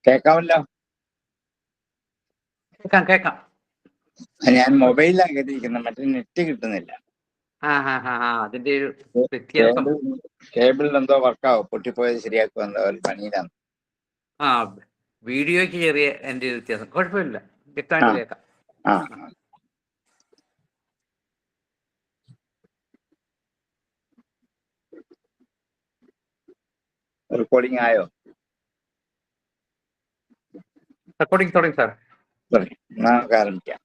കേക്കാമല്ലോ. കേക്കാം കേക്കാം. ഞാൻ മൊബൈലിലാണ് കേട്ടിരിക്കുന്നത്, മറ്റേ നെറ്റ് കിട്ടുന്നില്ല. അതിന്റെ ഒരു വ്യത്യാസം. കേബിളിൽ എന്തോ വർക്കാവും, പൊട്ടിപ്പോയത് ശരിയാക്കുക എന്തോ ഒരു പണിയിലാണ്. വീഡിയോയ്ക്ക് ചെറിയ എന്റെ വ്യത്യാസം. കുഴപ്പമില്ല, വ്യക്തമായിട്ട് കേക്കാം. റെക്കോർഡിംഗ് ആയോ? റെക്കോർഡിംഗ് തുടങ്ങി സാർ. നമുക്ക് ആരംഭിക്കാം.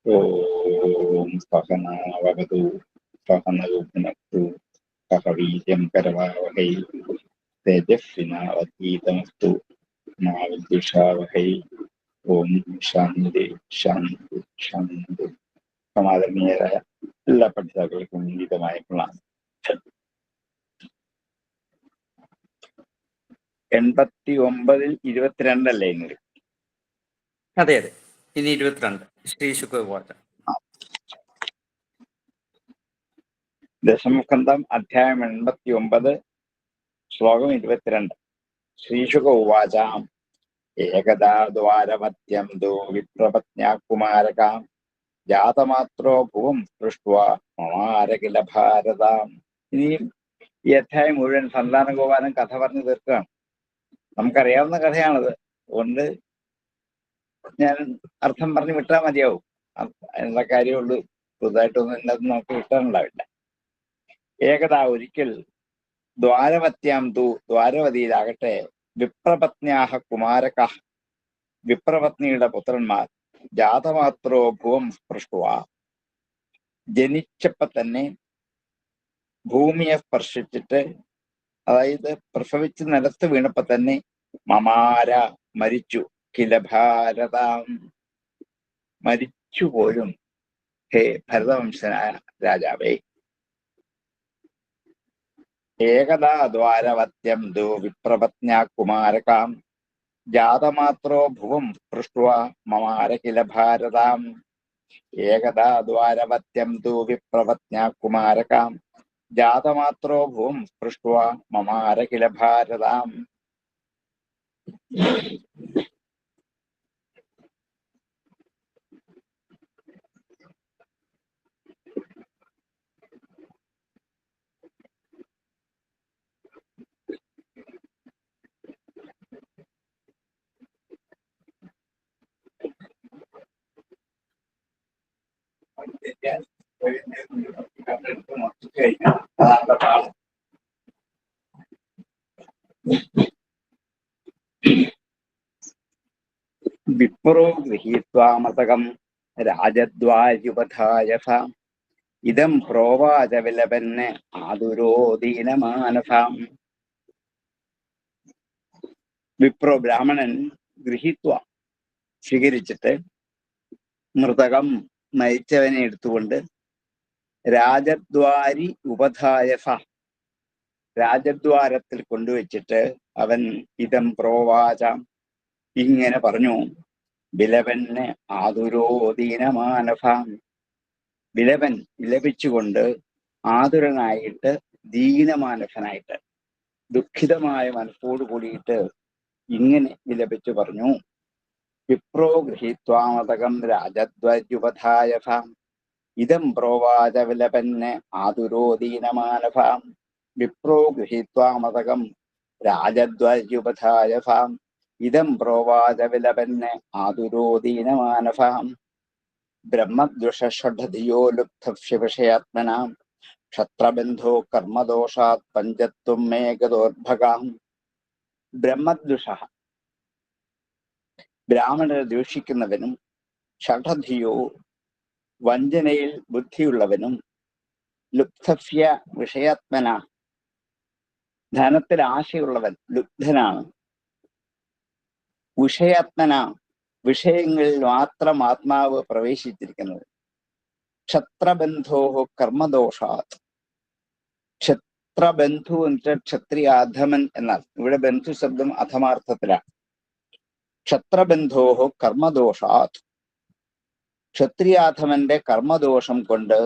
ഓം സഹനാവവതു സഹനൗ ഭുനക്തു സഹ വീര്യം കരവാവഹൈ തേജസ്വിനാവധീതമസ്തു മാ വിദ്വിഷാവഹൈ. ഓം ശാന്തി ശാന്തി ശാന്തി. സമാദരണീയരായ എല്ലാ പഠിതാക്കൾക്കും ഉന്നതമായ പ്രണാമം. 89-ൽ 22 അല്ലേ ഇന്ന്? അതെ അതെ, ഇനി 22 ശ്രീ ശുക്രവാച. ദശമസ്കന്ധം അധ്യായം 89 ശ്ലോകം 22. ശ്രീശുക ഉവാചാം ഏകദാ ദ്വാരമത്യം ദോ വിപ്രപത്ന്യാകുമാരകാം ജാതമാത്രോ ഭുവം പൃഷ്ട്വാ മമാരകില ഭാരതാം. ഇനിയും ഈ അധ്യായം മുഴുവൻ സന്താനഗോപാലൻ കഥ പറഞ്ഞു തീർക്കുകയാണ്. നമുക്കറിയാവുന്ന കഥയാണത്, അതുകൊണ്ട് ഞാൻ അർത്ഥം പറഞ്ഞു വിട്ടാൽ മതിയാവും. എന്നുള്ള കാര്യമുള്ളൂ, പുതുതായിട്ടൊന്നും ഇന്നത് നമുക്ക് കിട്ടാനുണ്ടാവില്ല. ഏകദാ ഒരിക്കൽ ദ്വാരവത്യാം തു ദ്വാരവതിയിലാകട്ടെ വിപ്രപത്ന്യാഹ കുമാരക വിപ്രപത്നിയുടെ പുത്രന്മാർ ജാതമാത്രോ ഭുവം സ്പൃഷ്ടുവ ജനിച്ചപ്പോ തന്നെ ഭൂമിയെ സ്പർശിച്ചിട്ട്, അതായത് പ്രസവിച്ച് നിലത്ത് വീണപ്പോ തന്നെ മമാര മരിച്ചു, കില ഭാരതാം മരിച്ചു പോലും ഹേ ഭരതവംശനായ രാജാവേ. ഏകദാ ദ്വാരവത്യം ദോ വിപ്രപത്ന്യാകുമാരകാം ജാതമാത്രോ ഭുവം സ്പൃഷ്ട്വാ മമാര കില ഭാരതാം. ഏകദാ ദ്വാരവത്യം ദോ വിപ്രപത്ന്യാകുമാരകാം ജാതമാത്രോ ഭുവം സ്പൃഷ്ട്വാ മമാര കില ഭാരതാം. വിപ്രോ ഗൃഹീത്വാമതകം രാജദ്വാര്യുപധായസ ഇദം പ്രോവാച വിലപന് ആതുരോദീനമാനസാം. വിപ്രോ ബ്രാഹ്മണൻ ഗൃഹീത്വ സ്വീകരിച്ചിട്ട് മൃതകം മരിച്ചവനെ എടുത്തുകൊണ്ട് രാജദ്വാരി ഉപധായസ രാജദ്വാരത്തിൽ കൊണ്ടുവച്ചിട്ട് അവൻ ഇതം പ്രോവാച ഇങ്ങനെ പറഞ്ഞു. വിലപന് ആതുരോദീനമാനസാം. വിലപൻ വിലപിച്ചുകൊണ്ട് ആതുരനായിട്ട് ദീനമാനസനായിട്ട് ദുഃഖിതമായ മനസ്സോട് കൂടിയിട്ട് ഇങ്ങനെ വിലപിച്ചു പറഞ്ഞു. വിപ്രോ ഗൃഹീത്വാമതകം രാജദ്വാര്യുപധായസാം ഇദം പ്രോവാച വിലപന് ആതുരോദീനമാനസാം. വിപ്രോ ഗൃഹീത്വാമതകം രാജദ്വാര്യുപധായസാം ഇദം പ്രോവാച വിലപന് ആതുരോദീനമാനസാം. ബ്രഹ്മദ്വിഷഷഠധിയോ ലുബ്ധസ്യ വിഷയാത്മനാം ക്ഷത്രബന്ധോ കർമ്മദോഷാത് പഞ്ചത്വം മേ ഗതോദ്ഭഗാം. ബ്രഹ്മദ്വിഷ ബ്രാഹ്മണരെ ദ്വേഷിക്കുന്നവനും, ഷഠധിയോ വഞ്ചനയിൽ ബുദ്ധിയുള്ളവനും, ലുബ്ധസ്യ വിഷയാത്മന ധനത്തിൽ ആശയുള്ളവൻ ലുബ്ധനാണ്, വിഷയാത്മന വിഷയങ്ങളിൽ മാത്രം ആത്മാവ് പ്രവേശിച്ചിരിക്കുന്നത്, ക്ഷത്രബന്ധോ കർമ്മദോഷാത്. ക്ഷത്രബന്ധു എന്ന് ക്ഷത്രിയാധമൻ എന്നാൽ ഇവിടെ ബന്ധു ശബ്ദം അധമാർത്ഥത്തിലാണ്. ക്ഷത്രബന്ധോ കർമ്മദോഷാത് ക്ഷത്രിയാധമന്റെ കർമ്മദോഷം കൊണ്ട്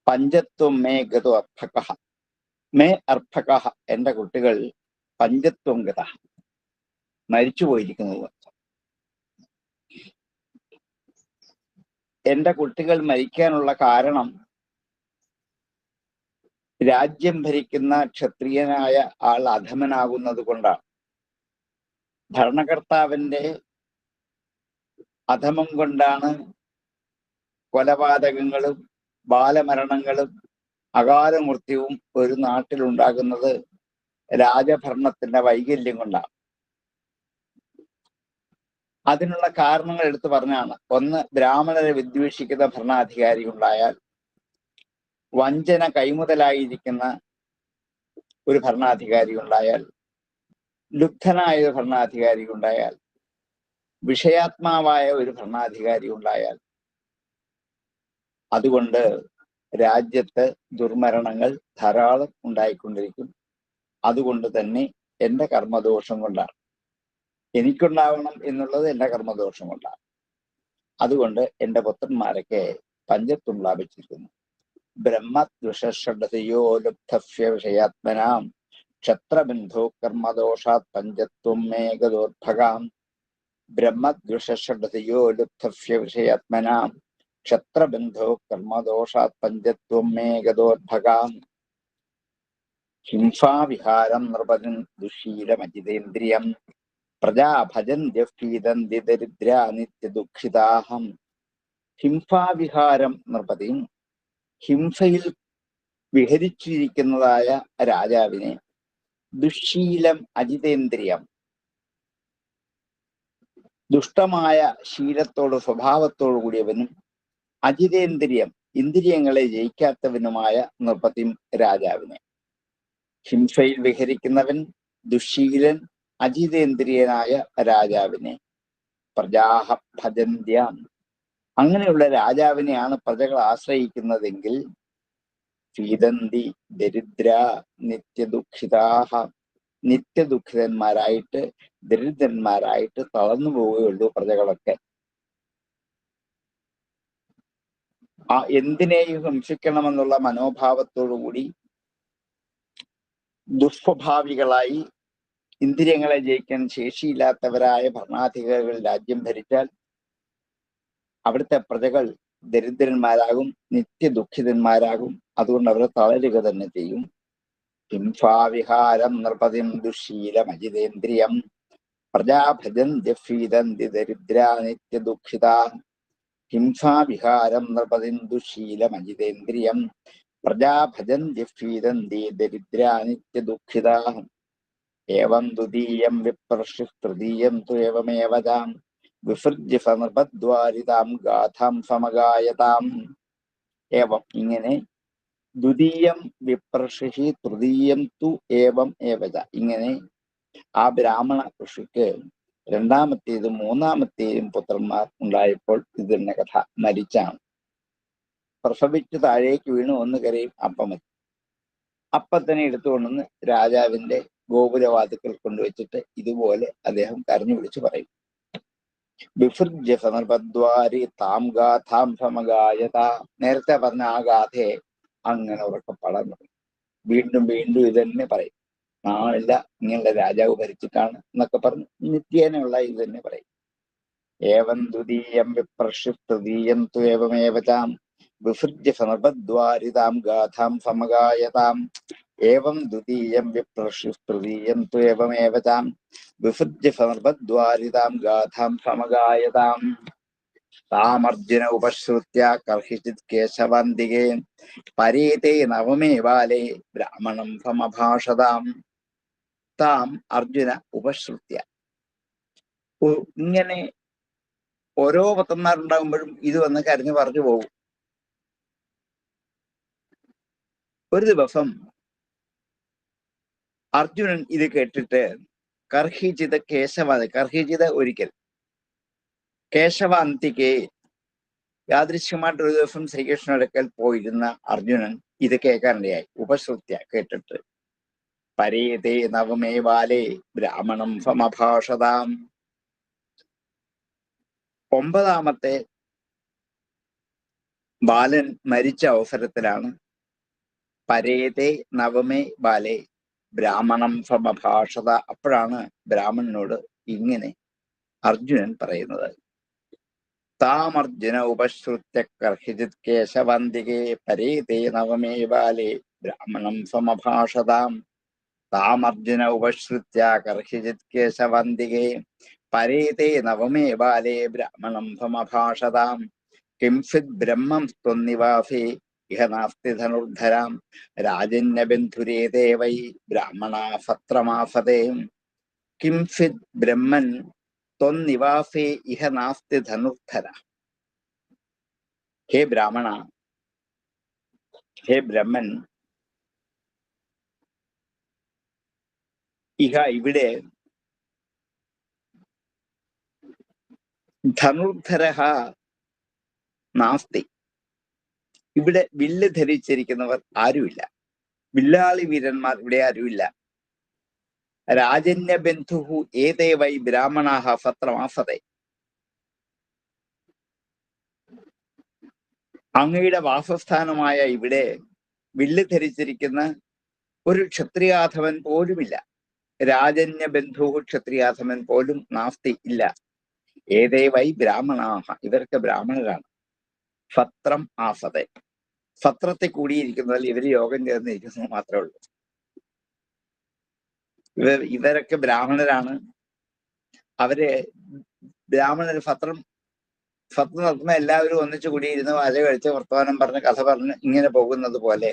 പഞ്ചത്വം മേ ഗതോ അർത്ഥക മേ അർഭക, എന്റെ കുട്ടികൾ പഞ്ചത്വം ഗത, മരിച്ചുപോയിരിക്കുന്നത്. എന്റെ കുട്ടികൾ മരിക്കാനുള്ള കാരണം രാജ്യം ഭരിക്കുന്ന ക്ഷത്രിയനായ ആൾ അധമനാകുന്നത് കൊണ്ടാണ്. ഭരണകർത്താവിന്റെ അധമം കൊണ്ടാണ് കൊലപാതകങ്ങളും ബാലമരണങ്ങളും അകാല മൃത്യുവും ഒരു നാട്ടിലുണ്ടാകുന്നത്. രാജഭരണത്തിന്റെ വൈകല്യം കൊണ്ടാണ്. അതിനുള്ള കാരണങ്ങൾ എടുത്തു പറഞ്ഞാണ്. ഒന്ന്, ബ്രാഹ്മണരെ വിദ്വേഷിക്കുന്ന ഭരണാധികാരി ഉണ്ടായാൽ, വഞ്ചന കൈമുതലായിരിക്കുന്ന ഒരു ഭരണാധികാരി ഉണ്ടായാൽ, ലുബ്ധനായ ഒരു ഭരണാധികാരി ഉണ്ടായാൽ, വിഷയാത്മാവായ ഒരു ഭരണാധികാരി ഉണ്ടായാൽ, അതുകൊണ്ട് രാജ്യത്ത് ദുർമരണങ്ങൾ ധാരാളം ഉണ്ടായിക്കൊണ്ടിരിക്കും. അതുകൊണ്ട് തന്നെ എന്റെ കർമ്മദോഷം കൊണ്ടാണ്. എനിക്കുണ്ടാവണം എന്നുള്ളത് എന്റെ കർമ്മദോഷം കൊണ്ടാണ്. അതുകൊണ്ട് എന്റെ പുത്രന്മാരൊക്കെ പഞ്ചത്വം ലാഭിച്ചിരിക്കുന്നു. ബ്രഹ്മദ്വിഷഡതയോ ലുബ്ധവ്യ വിഷയാത്മനാം ക്ഷത്രബന്ധോ കർമ്മദോഷാത് പഞ്ചത്വം മേഘദോർഭകാം. ബ്രഹ്മദ്വിഷഡതയോ ലുബ്ധവ്യ വിഷയാത്മനാം ക്ഷത്രബന്ധോ കർമ്മദോഷാത് പഞ്ചത്വം മേഘദോർഭകാം. ഹിംസാവിഹാരം നൃപതിൻ ദുശീലമജിതേന്ദ്രിയം പ്രജാഭജന്ത്യഫീദന്തി ദരിദ്രാ നിത്യദുഃഖിതാഹം. ഹിംസാവിഹാരം നൃപതിയും, ഹിംസയിൽ വിഹരിച്ചിരിക്കുന്നതായ രാജാവിനെ, ദുശീലം അജിതേന്ദ്രിയം, ദുഷ്ടമായ ശീലത്തോട് സ്വഭാവത്തോടു കൂടിയവനും, അജിതേന്ദ്രിയം ഇന്ദ്രിയങ്ങളെ ജയിക്കാത്തവനുമായ നൃപതിം രാജാവിനെ. ഹിംസയിൽ വിഹരിക്കുന്നവൻ, ദുശീലൻ, അജിതേന്ദ്രിയനായ രാജാവിനെ. പ്രജാഹ ഭജന്ത്യാം, അങ്ങനെയുള്ള രാജാവിനെയാണ് പ്രജകൾ ആശ്രയിക്കുന്നതെങ്കിൽ, ഫീദന്തി ദരിദ്ര നിത്യദുഃഖിതാഹ, നിത്യദുഃഖിതന്മാരായിട്ട് ദരിദ്രന്മാരായിട്ട് തളർന്നു പോവുകയുള്ളൂ പ്രജകളൊക്കെ. എന്തിനേയും ഹിംസിക്കണമെന്നുള്ള മനോഭാവത്തോടുകൂടി ദുസ്വഭാവികളായി ഇന്ദ്രിയങ്ങളെ ജയിക്കാൻ ശേഷിയില്ലാത്തവരായ ഭരണാധികാരികൾ രാജ്യം ഭരിച്ചാൽ അവിടുത്തെ പ്രജകൾ ദരിദ്രന്മാരാകും, നിത്യദുഃഖിതന്മാരാകും. അതുകൊണ്ട് അവർ തളരുക തന്നെ ചെയ്യും. ഹിംസാവിഹാരം നൃപതിം ദുശീലമജിതേന്ദ്രിയം പ്രജാഭജന്തി ദരിദ്രാ നിത്യദുഃഖിതാ. ഹിംസാവിഹാരം നൃപതിം ദുശീലമജിതേന്ദ്രിയം പ്രജാഭജന്തി ദരിദ്രാ നിത്യദുഃഖിതാ. ഏവം ദ്വിതീയം വിപ്രശിസ്തൃതീയം തു ഏവമേവതാം വിസൃജ്യ സനൃപദ്വാരിതാം ഗാഥാം സമഗായതാം. ഏവം, ഇങ്ങനെ, ദ്വിതീയം വിപ്രഷിഹി തൃതീയം തു ഏവം ഏവത, ഇങ്ങനെ ആ ബ്രാഹ്മണ ഋഷിക്ക് രണ്ടാമത്തേതും മൂന്നാമത്തേതും പുത്രന്മാർ ഉണ്ടായപ്പോൾ ഇത് തന്നെ കഥ. മരിച്ചാണ്, പ്രസവിച്ച് താഴേക്ക് വീണു, ഒന്ന് കരയും, അപ്പമതി. അപ്പത്തന്നെ എടുത്തുകൊണ്ടുവന്ന് രാജാവിന്റെ ഗോപുരവാതുക്കൾ കൊണ്ടുവച്ചിട്ട് ഇതുപോലെ അദ്ദേഹം കരഞ്ഞു വിളിച്ചു പറയും. വിസൃജ്യ സനർപദ്വാരി താം ഗാഥാം സമഗായത. നേരത്തെ പറഞ്ഞ ആ ഗാഥയെ അങ്ങനെ ഉറക്കെ പാടാൻ പറയും. വീണ്ടും വീണ്ടും ഇത് തന്നെ പറയും. നാളില്ല, ഇങ്ങനെയുള്ള രാജാവ് ഭരിച്ചിട്ടാണ് എന്നൊക്കെ പറഞ്ഞ് നിത്യേനയുള്ള ഇത് തന്നെ പറയും. ഏവം ദ്വിതീയം വിപ്രശിസ്തൃതീയം തു ഏവമേവതാം വിസൃജ്യ സനർപദ്വാരിതാം ഗാഥാം സമഗായതാം. ഏവം ദ്വിതീയം വിപ്രശിസ്തൃതീയം തു ഏവമേവതാം വിസൃജ്യ സനർപദ്വാരിതാം ഗാഥാം സമഗായതാം. താമർജുന ഉപശ്രുത്യ കർഹിചിത് കേശവാന്തികേ പരേതേ നവമേ ബാലേ ബ്രാഹ്മണം സമഭാഷതാം. താം അർജുന ഉപശ്രുത്യ. ഇങ്ങനെ ഓരോ പുത്രന്മാരുണ്ടാകുമ്പോഴും ഇത് വന്ന് കരഞ്ഞു പറഞ്ഞു പോകും. ഒരു ദിവസം അർജുനൻ ഇത് കേട്ടിട്ട് കർഹിചിത് കേശവാന്തി, കർഹിചിത് ഒരിക്കൽ, കേശവാന്തികെ യാദൃശ്യമായിട്ട് ഒരു ദിവസം ശ്രീകൃഷ്ണന്റെ അടുക്കൽ പോയിരുന്ന അർജുനൻ ഇത് കേൾക്കാനിടയായി. ഉപശ്രുത്യ, കേട്ടിട്ട്, പരേതേ നവമേ ബാലേ ബ്രാഹ്മണം സമഭാഷതാം. 9ാമത്തെ ബാലൻ മരിച്ച അവസരത്തിലാണ് പരേതേ നവമേ ബാലേ ബ്രാഹ്മണം സമഭാഷത. അപ്പോഴാണ് ബ്രാഹ്മണനോട് ഇങ്ങനെ അർജുനൻ പറയുന്നത്. താമർജുന ഉപശ്രുത്യ കർഹിജിത് കേശവന്തികേ പരേതേ നവമേ ബാലേ ബ്രാഹ്മണം സമഭാഷതാം. താമർജുന ഉപശ്രുത്യ കർഹിജിത് കേശവന്തികേ പരേതേ നവമേ ബാലേ ബ്രാഹ്മണം സമഭാഷതാം. കിംഫിത് ബ്രഹ്മം സ്ത്വന്നിവാസേ ഇഹ നാസ്തി ധനുർധരാം രാജന്യബന്ധുരേതേ വൈ ബ്രാഹ്മണാ സത്രമാസതേ. കിംഫിത് ബ്രഹ്മൻ ത്വന്നിവാസേ ഇഹ നാസ്തി ധനുർധര. ഹേ ബ്രാഹ്മണ, ഹേ ബ്രഹ്മൻ, ഇഹ ഇവിടെ ധനുർധരഃ നാസ്തി. ഇവിടെ വില്ല് ധരിച്ചിരിക്കുന്നവർ ആരുമില്ല. വില്ലാളി വീരന്മാർ ഇവിടെ ആരുമില്ല. രാജന്യബന്ധു ഏതേ വൈ ബ്രാഹ്മണാഹ സത്രമാസതേ. അങ്ങയുടെ വാസസ്ഥാനമായ ഇവിടെ വില്ല് ധരിച്ചിരിക്കുന്ന ഒരു ക്ഷത്രിയാധവൻ പോലുമില്ല. രാജന്യബന്ധു ക്ഷത്രിയാധവൻ പോലും നാസ്തി, ഇല്ല. ഏതേ വൈ ബ്രാഹ്മണാഹ, ഇവർക്ക് ബ്രാഹ്മണരാണ്. സത്രം ആസതേ, സത്രത്തെ കൂടിയിരിക്കുന്നതിൽ ഇവര് യോഗം ചേർന്നിരിക്കുന്നത് മാത്രമേ ഉള്ളൂ. ഇവരൊക്കെ ബ്രാഹ്മണരാണ്. അവര് ബ്രാഹ്മണർ സത്രം നടത്തുന്ന എല്ലാവരും ഒന്നിച്ചു കൂടിയിരുന്ന് വല കഴിച്ച് വർത്തമാനം പറഞ്ഞ് കഥ പറഞ്ഞ് ഇങ്ങനെ പോകുന്നത് പോലെ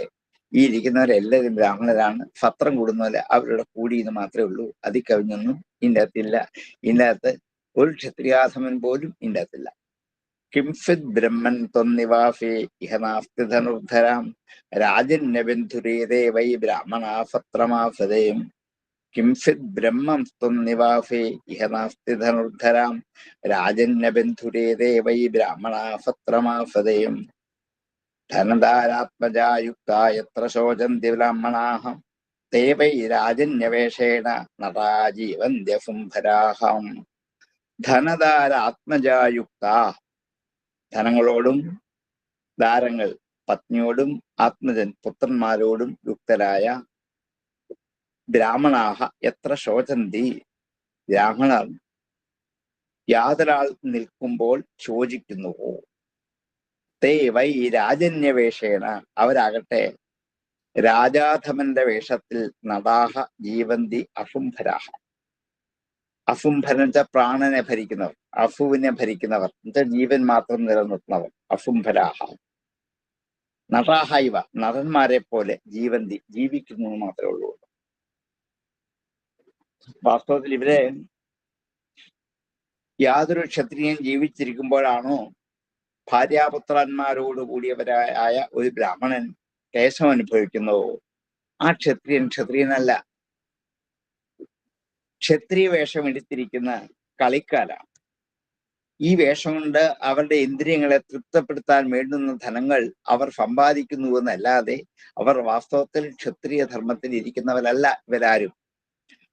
ഈ ഇരിക്കുന്നവരെല്ലാവരും ബ്രാഹ്മണരാണ്. സത്രം കൂടുന്നപോലെ അവരുടെ കൂടിയെന്ന് മാത്രമേ ഉള്ളൂ. അതിൽ കവിഞ്ഞൊന്നും ഇതിൻ്റെ അകത്തില്ല. ഇതിൻ്റെ അകത്ത് ഒരു ക്ഷത്രിയാധമൻ പോലും ഇതിൻ്റെ അകത്തില്ല. കിംഫിത് ബ്രഹ്മൻ ത്വന്നിവാസേ ഇഹ നാസ്തി ധനുർധരാം രാജന്യബന്ധുരേതേ വൈ ബ്രാഹ്മണാ സത്രമാസതേം. കിംഫിത് ബ്രഹ്മം ത്വന്നിവാസേ ഇഹ നാസ്തി ധനുർധരാം രാജന്യബന്ധുരേതേ വൈ ബ്രാഹ്മണാ സത്രമാസതേം. ധനധാരാത്മജായുക്താ യത്ര ശോചന്തി ബ്രാഹ്മണാഃ തേ വൈ രാജന്യവേഷേണ നടാ ജീവന്ത്യസുംഭരാഃ. ധനധാരാത്മജായുക്ത, ധനങ്ങളോടും ദാരങ്ങൾ പത്നിയോടും ആത്മജൻ പുത്രന്മാരോടും യുക്തരായ ബ്രാഹ്മണാഹ എത്ര ശോചന്തി, ബ്രാഹ്മണർ യാതൊരാൾ നിൽക്കുമ്പോൾ ശോചിക്കുന്നുവോ, തേ വൈ രാജന്യവേഷേണ, അവരാകട്ടെ രാജാധമന്റെ വേഷത്തിൽ നടാഹ ജീവന്തി അസുംഭരാഹ. അസുംഭരൻ പ്രാണനെ ഭരിക്കുന്നവർ, അസുവിനെ ഭരിക്കുന്നവർ, ജീവൻ മാത്രം നിലനിർത്തുന്നവർ, അസുംഭരാഹ. നടാഹ ഇവ, നടന്മാരെ പോലെ ജീവന്തി, ജീവിക്കുന്നു മാത്രമേ ഉള്ളൂ. വാസ്തവത്തിൽ ഇവരെ യാതൊരു ക്ഷത്രിയൻ ജീവിച്ചിരിക്കുമ്പോഴാണോ ഭാര്യാപുത്രന്മാരോട് കൂടിയവരായ ഒരു ബ്രാഹ്മണൻ ക്ലേശം അനുഭവിക്കുന്നുവോ, ആ ക്ഷത്രിയനല്ല. ക്ഷത്രിയ വേഷം എടുത്തിരിക്കുന്ന കളിക്കാരാണ്. ഈ വേഷം കൊണ്ട് അവരുടെ ഇന്ദ്രിയങ്ങളെ തൃപ്തപ്പെടുത്താൻ വേണ്ടുന്ന ധനങ്ങൾ അവർ സമ്പാദിക്കുന്നുവെന്നല്ലാതെ അവർ വാസ്തവത്തിൽ ക്ഷത്രിയ ധർമ്മത്തിൽ ഇരിക്കുന്നവരല്ല ഇവരാരും.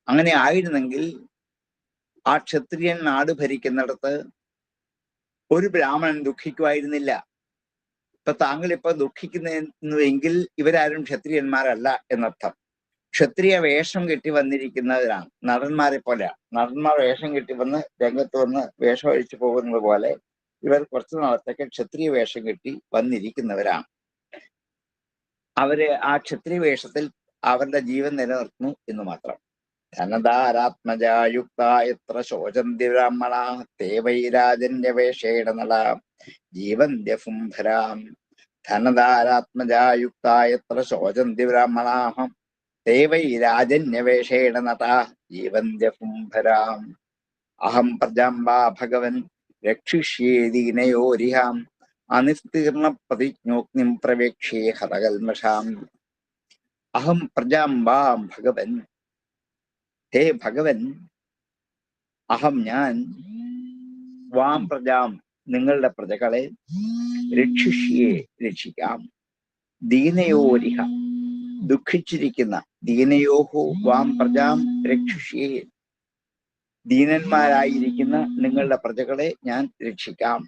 അങ്ങനെ ആയിരുന്നെങ്കിൽ ആ ക്ഷത്രിയൻ നാട് ഭരിക്കുന്നിടത്ത് ഒരു ബ്രാഹ്മണൻ ദുഃഖിക്കുമായിരുന്നില്ല. ഇപ്പൊ താങ്കൾ ഇപ്പൊ ദുഃഖിക്കുന്നുവെങ്കിൽ ഇവരാരും ക്ഷത്രിയന്മാരല്ല എന്നർത്ഥം. ക്ഷത്രിയ വേഷം കെട്ടി വന്നിരിക്കുന്നവരാണ്, നടന്മാരെ പോലെയാണ്. നടന്മാർ വേഷം കെട്ടി വന്ന് രംഗത്ത് വന്ന് വേഷം അഴിച്ചു പോകുന്നത് പോലെ ഇവർ കുറച്ചു നാളത്തേക്ക് ക്ഷത്രിയ വേഷം കെട്ടി വന്നിരിക്കുന്നവരാണ്. അവര് ആ ക്ഷത്രിയ വേഷത്തിൽ അവരുടെ ജീവൻ നിലനിർത്തുന്നു എന്ന് മാത്രം. ധനധാരാത്മജായുക്ത എത്ര ശോചന്തി ബ്രാഹ്മണാ തേ വൈ രാജന്യവേഷേണ നടാ ജീവന്ത്യസുംഭരാം. ധനധാരാത്മജായുക്ത എത്ര ശോചന്തി ബ്രാഹ്മണാഃ തേ വൈ രാജന്യവേഷേണ നടാ ജീവന്ത്യസുംഭരാം. അഹം പ്രജാംബാ ഭഗവൻ രക്ഷിഷ്യേ ദീനയോരിഹാം അനിസ്തീർണ പ്രതിജ്ഞോഗ്നിം പ്രവേക്ഷ്യേ ഹതകൽമഷാം. അഹം പ്രജാംബാ ഭഗവൻ, ഹേ ഭഗവൻ, അഹം ഞാൻ, വാം പ്രജാം നിങ്ങളുടെ പ്രജകളെ, രക്ഷിഷ്യേ രക്ഷിക്കാം, ദീനയോരിഹ ദുഃഖിച്ചിരിക്കുന്ന, ദീനയോഹോ വാം പ്രജാം രക്ഷിഷ്യേ ദീനന്മാരായിരിക്കുന്ന നിങ്ങളുടെ പ്രജകളെ ഞാൻ രക്ഷിക്കാം.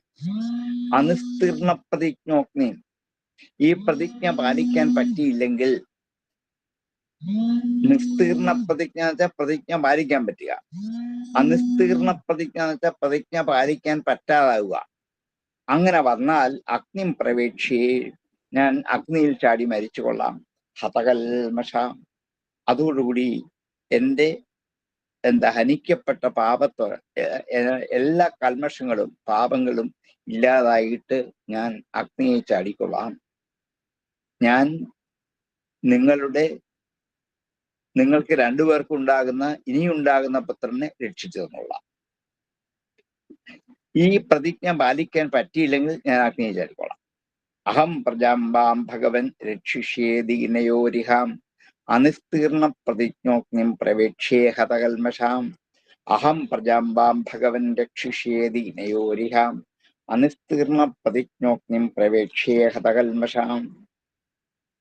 അനുസ്തീർണ പ്രതിജ്ഞോഗ്നി, ഈ പ്രതിജ്ഞ പാലിക്കാൻ പറ്റിയില്ലെങ്കിൽ, നിസ്തീർണ പ്രതിജ്ഞ എന്ന് വെച്ചാൽ പ്രതിജ്ഞ പാലിക്കാൻ പറ്റുക, അനിസ്തീർണ പ്രതിജ്ഞ എന്ന് വെച്ചാൽ പ്രതിജ്ഞ പാലിക്കാൻ പറ്റാതാവുക. അങ്ങനെ വന്നാൽ അഗ്നിം പ്രവേക്ഷിയെ, ഞാൻ അഗ്നിയിൽ ചാടി മരിച്ചു കൊള്ളാം. ഹതകൽമഷ, അതോടുകൂടി എൻ്റെ ഹനിക്കപ്പെട്ട എല്ലാ കൽമഷങ്ങളും പാപങ്ങളും ഇല്ലാതായിട്ട് ഞാൻ അഗ്നിയെ ചാടിക്കൊള്ളാം. ഞാൻ നിങ്ങൾക്ക് രണ്ടുപേർക്കുണ്ടാകുന്ന ഇനിയുണ്ടാകുന്ന പുത്രനെ രക്ഷിച്ചു തന്നോളാം. ഈ പ്രതിജ്ഞ പാലിക്കാൻ പറ്റിയില്ലെങ്കിൽ ഞാൻ അഗ്നിയെ ചാടിക്കൊള്ളാം. അഹം പ്രജാംബാം ഭഗവൻ രക്ഷിഷ്യേദീനയോരിഹാം അനിസ്തീർണ പ്രതിജ്ഞോഗ്നിം പ്രവേക്ഷ്യേ ഹതകൽമഷാം. അഹം പ്രജാംബാം ഭഗവൻ രക്ഷിഷ്യേദീനയോരിഹാം അനിസ്തീർണ പ്രതിജ്ഞോഗ്നിം പ്രവേക്ഷ്യേ ഹതകൽമഷാം.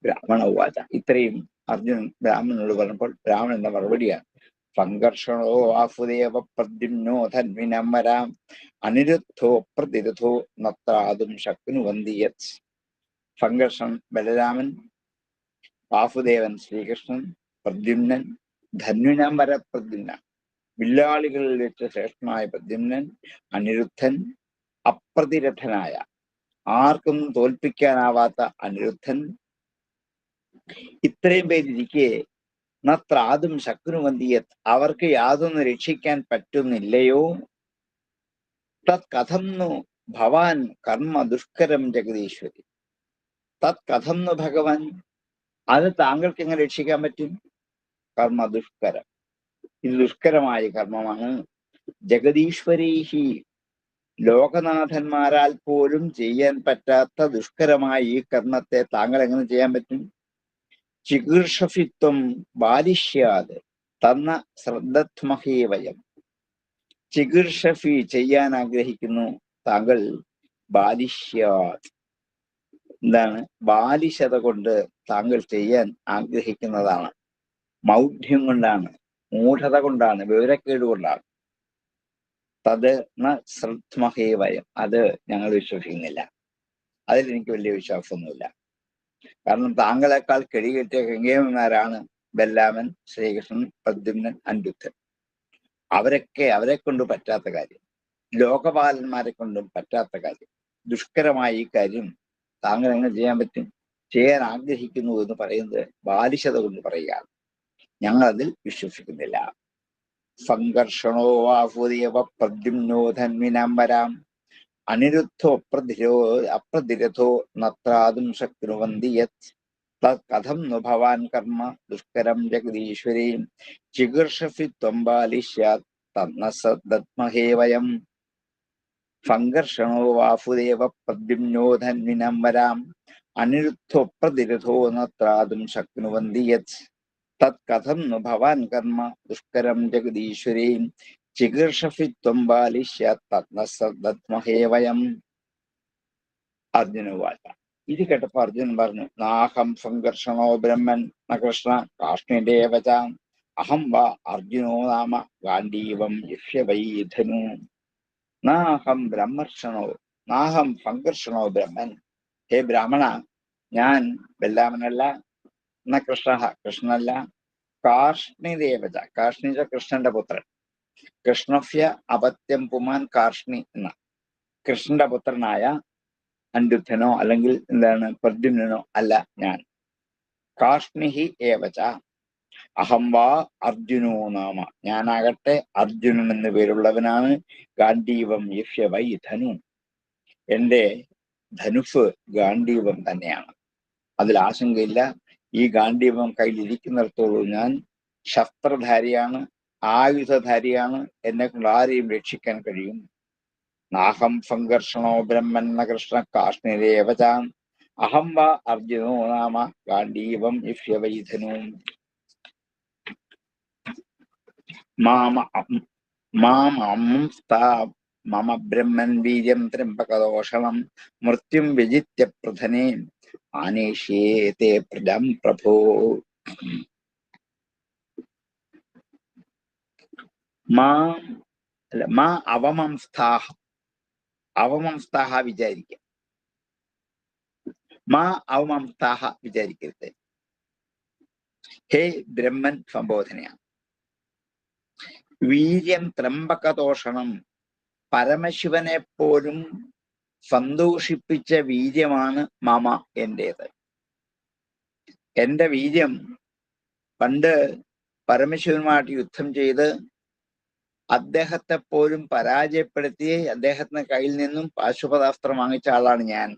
ബ്രാഹ്മണ ഉവാച. ഇത്രയും അർജുനൻ ബ്രാഹ്മണനോട് പറഞ്ഞപ്പോൾ ബ്രാഹ്മണന്റെ മറുപടിയാണ്: സംഘർഷണോ വാസുദേവ പ്രദ്യുമ്നോ ധന്വിനമരാം അനിരുദ്ധോ പ്രതിരുദ്ധോ നത്രാതും ശക്നുവന്തി യത്. സംഘർഷൻ ബലരാമൻ, വാസുദേവൻ ശ്രീകൃഷ്ണൻ, പ്രദ്യുമ്നൻ, ധന്വിനമര പ്രദ്യുമ്ന, വില്ലാളികളിൽ വെച്ച് ശ്രേഷ്ഠനായ പ്രദ്യുമ്നൻ, അനിരുദ്ധൻ, അപ്രതിരഥനായ ആർക്കും തോൽപ്പിക്കാനാവാത്ത അനിരുദ്ധൻ, ഇത്രയും പേരിരിക്കെ നത്രാതും ശക്നുവന്തിയത്, അവർക്ക് യാതൊന്ന് രക്ഷിക്കാൻ പറ്റുന്നില്ലയോ? തത് കഥം നു ഭവാൻ കർമ്മ ദുഷ്കരം ജഗദീശ്വരി. തത് കഥം നു ഭഗവാൻ, അത് താങ്കൾക്ക് എങ്ങനെ രക്ഷിക്കാൻ പറ്റും? കർമ്മ ദുഷ്കരം, ഇത് ദുഷ്കരമായ കർമ്മമാണ്. ജഗദീശ്വരീഹി, ലോകനാഥന്മാരാൽ പോലും ചെയ്യാൻ പറ്റാത്ത ദുഷ്കരമായ ഈ കർമ്മത്തെ താങ്കൾ എങ്ങനെ ചെയ്യാൻ പറ്റും? ചികീർഷഫിത്വം ബാലിഷ്യാത് തന്ന ശ്രദ്ധത്മഹേ വയം. ചികീർഷഫി, ചെയ്യാൻ ആഗ്രഹിക്കുന്നു താങ്കൾ. ബാലിഷ്യാത് എന്താണ്? ബാലിശത കൊണ്ട് താങ്കൾ ചെയ്യാൻ ആഗ്രഹിക്കുന്നതാണ്. മൗഢ്യം കൊണ്ടാണ്, മൂഢത കൊണ്ടാണ്, വിവരക്കേട് കൊണ്ടാണ്. തത് ന ശ്രദ്ധമഹേ വയം, അത് ഞങ്ങൾ വിശ്വസിക്കുന്നില്ല. അതിലെനിക്ക് വലിയ വിശ്വാസമൊന്നുമില്ല. കാരണം താങ്കളെക്കാൾ കെടികെട്ടിയ ഗംഗേമന്മാരാണ് ബലരാമൻ, ശ്രീകൃഷ്ണൻ, പ്രദ്യുമ്നൻ, അനിരുദ്ധൻ. അവരെ കൊണ്ട് പറ്റാത്ത കാര്യം, ലോകപാലന്മാരെ കൊണ്ടും പറ്റാത്ത കാര്യം, ദുഷ്കരമായ ഈ കാര്യം താങ്കൾ എങ്ങനെ ചെയ്യാൻ പറ്റും? ചെയ്യാൻ ആഗ്രഹിക്കുന്നു എന്ന് പറയുന്നത് ബാലിശത കൊണ്ട് പറയുകയാണ്. ഞങ്ങൾ അതിൽ വിശ്വസിക്കുന്നില്ല. സംഘർഷണോ വാസുദേവ പ്രദ്യുമ്നോ ധന്വിനംബരാം അനിരുദ്ധോ അപ്രതിരഥോ നത്രാതും ശക്നുവന്തി യത്. തത് കഥം നു ഭവാൻ കർമ്മ ദുഷ്കരം ജഗദീശ്വരീ ചികീർഷഫിത്വം ബാലിഷ്യാത് തന്ന സദ്മഹേ വയം. സംഘർഷണോ വാസുദേവ പ്രദ്യുമ്നോ ധന്വിനംബരാം അനിരുദ്ധോ പ്രതിരഥോ നത്രാതും ശക്നുവന്തി യത്. തത് കഥം നു ഭവാൻ കർമ്മ ദുഷ്കരം ജഗദീശ്വരീ ചികീർഷഫിത്വം ബാലിഷ്യാത് തന്ന സദ്മഹേ വയം. അർജുന വാച. ഇത് കേട്ടപ്പോ അർജുനൻ പറഞ്ഞു: നാഹം സംഘർഷണോ ബ്രഹ്മൻ ന കൃഷ്ണ കാഷ്ണിദേവച അഹം വാ അർജുനോ നാമ ഗാണ്ഡീവം യക്ഷ്യവൈധനു. നാഹം സംഘർഷണോ ബ്രഹ്മൻ. ഹേ ബ്രാഹ്മണ, ഞാൻ ബലരാമനല്ല, ന കൃഷ്ണ, കൃഷ്ണനല്ല, കാഷ്ണിദേവച, കാഷ്ണിച്ച കൃഷ്ണന്റെ പുത്രൻ, കൃഷ്ണഫ്യ അപത്യം പുമാൻ കാർഷ്ണി എന്ന കൃഷ്ണന്റെ പുത്രനായ അനിരുദ്ധനോ അല്ലെങ്കിൽ പ്രദ്യുമ്നനോ അല്ല ഞാൻ. കാഷ്ണിഹി ഏവച അഹം വാ അർജുനോ നാമ, ഞാനാകട്ടെ അർജുനൻ എന്ന് പേരുള്ളവനാണ്. ഗാണ്ഡീവം യക്ഷ്യവൈ ധനു, എന്റെ ധനുഫ് ഗാണ്ഡീവം തന്നെയാണ്, അതിൽ ആശങ്കയില്ല. ഈ ഗാണ്ഡീവം കയ്യിലിരിക്കുന്നിടത്തോളം ഞാൻ ശസ്ത്രധാരിയാണ്, ആയുധധാരിയാണ്. എന്നെ കൊണ്ട് ആരെയും രക്ഷിക്കാൻ കഴിയും. നാഹം സംഘർഷണോ ബ്രഹ്മൻ ന കൃഷ്ണ കാഷ്ണിരേവച അഹം വാ അർജുനോ നാമ ഗാണ്ഡീവം യക്ഷ്യവൈധനു. മമ ബ്രഹ്മൻ വീര്യം ത്രംബകദോഷണം മൃത്യും വിജിത്യ പ്രധനേ ആനേഷ്യേ പ്രജം പ്രഭോ. അവമംസ്ഥാഹ വിചാരിക്കുക. മാ അവമംതാഹ വിചാരിക്കരുത്. ഹേ ബ്രഹ്മൻ സംബോധനയാണ്. വീര്യം ത്രംബകതോഷണം, പരമശിവനെ പോലും സന്തോഷിപ്പിച്ച വീര്യമാണ് മമ എന്റേത്. എന്റെ വീര്യം പണ്ട് പരമശിവനുമായിട്ട് യുദ്ധം ചെയ്ത് അദ്ദേഹത്തെ പോലും പരാജയപ്പെടുത്തി അദ്ദേഹത്തിന്റെ കയ്യിൽ നിന്നും പാശുപതാസ്ത്രം വാങ്ങിച്ച ആളാണ് ഞാൻ.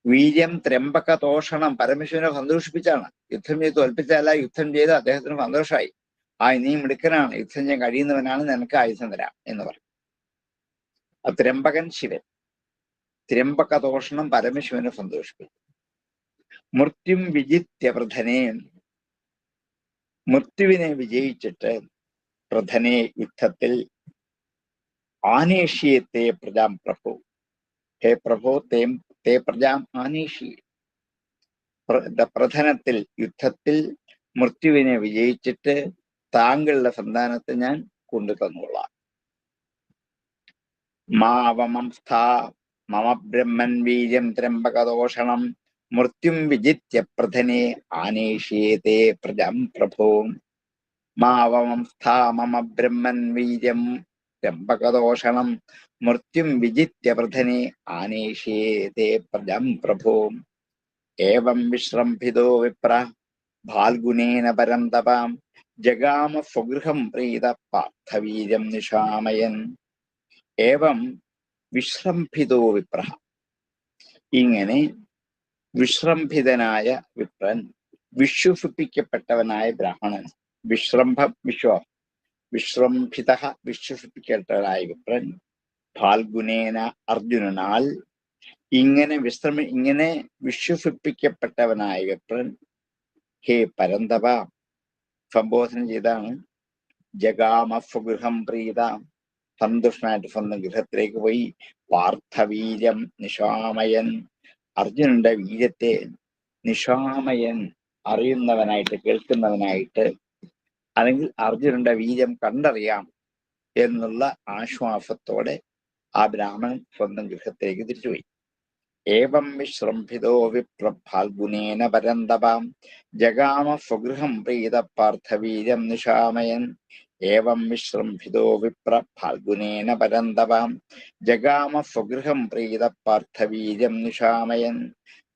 വീര്യം ത്രംബക തോഷണം, പരമശിവനെ സന്തോഷിപ്പിച്ചാണ്. യുദ്ധം ചെയ്ത് തോൽപ്പിച്ചല്ല, യുദ്ധം ചെയ്ത് അദ്ദേഹത്തിന് സന്തോഷമായി. നീ മിടുക്കനാണ്, യുദ്ധം ചെയ്യാൻ കഴിയുന്നവനാണ്, നിനക്ക് ആയുധം തരാം എന്ന് പറയും. ത്രംബകൻ ശിവൻ. ത്രംബക തോഷണം പരമശിവനെ സന്തോഷിപ്പിച്ചു. മൃത്യും വിജിത്യ പ്രധനെ, മൃത്യുവിനെ വിജയിച്ചിട്ട് പ്രധനെ യുദ്ധത്തിൽ ആനേഷ്യത്തെ പ്രജാം പ്രഭു, ഹേ പ്രഭു തേ പ്രജാം ആനേഷി, പ്രധനത്തിൽ യുദ്ധത്തിൽ മൃത്യുവിനെ വിജയിച്ചിട്ട് താങ്കളുടെ സന്താനത്തെ ഞാൻ കൊണ്ടു തന്നോളാം. മാവമംസ്ഥാ മമ ബ്രഹ്മൻ വീര്യം ത്രംബകദോഷണം മൃത്യും വിജിത്യ പ്രധനെ ആനേഷ്യത്തെ പ്രജാം പ്രഭോ. മാവമംസ്ഥാ മമ ബ്രഹ്മൻ വീര്യം ത്രംബകദോഷണം മൃത്യും വിജിത്യ പ്രധനെ ആനേഷ്യത്തെ പ്രജാം പ്രഭോ. ഏവം വിശ്രംഭിതോ വിപ്ര ഫാൽഗുനേന പരം തപാം ജഗാമ സ്വഗൃഹം പ്രീത പാർത്ഥവീര്യം നിശാമയൻ. ഏവം വിശ്രംഭിതോ വിപ്ര, ഇങ്ങനെ വിശ്രംഭിതനായ വിപ്രൻ, വിശ്വസിപ്പിക്കപ്പെട്ടവനായ ബ്രാഹ്മണൻ, വിശ്രംഭം വിശ്വം, വിശ്രംഭിത വിശ്വസിപ്പിക്കപ്പെട്ടവനായ വിപ്രൻ, ഫാൽഗുനേന അർജുനനാൽ ഇങ്ങനെ വിശ്വസിപ്പിക്കപ്പെട്ടവനായ വിപ്രൻ, ഹേ പരന്തപ സംബോധന ചെയ്താണ്. ജഗാമ സ്വഗൃഹം പ്രീത, സന്തുഷ്ടനായിട്ട് സ്വന്തം ഗൃഹത്തിലേക്ക് പോയി. പാർത്ഥവീര്യം നിശാമയൻ, അർജുനന്റെ വീര്യത്തെ നിശാമയൻ, അറിയുന്നവനായിട്ട് കേൾക്കുന്നവനായിട്ട്, അല്ലെങ്കിൽ അർജുനന്റെ വീര്യം കണ്ടറിയാം എന്നുള്ള ആശ്വാസത്തോടെ ആ ബ്രാഹ്മണൻ സ്വന്തം ഗൃഹത്തിലേക്ക് തിരിച്ചുപോയി. ഏവം വിശ്രംഭിതോ വിപ്ര ഫാൽഗുനേന പരന്തപാം ജഗാമ സ്വഗൃഹം പ്രീത പാർത്ഥവീര്യം നിശാമയൻ. ഏവം വിശ്രംഭിതോ വിപ്ര ഫാൽഗുനേന പരന്തപാം ജഗാമ സ്വഗൃഹം പ്രീത പാർത്ഥവീര്യം നിശാമയൻ.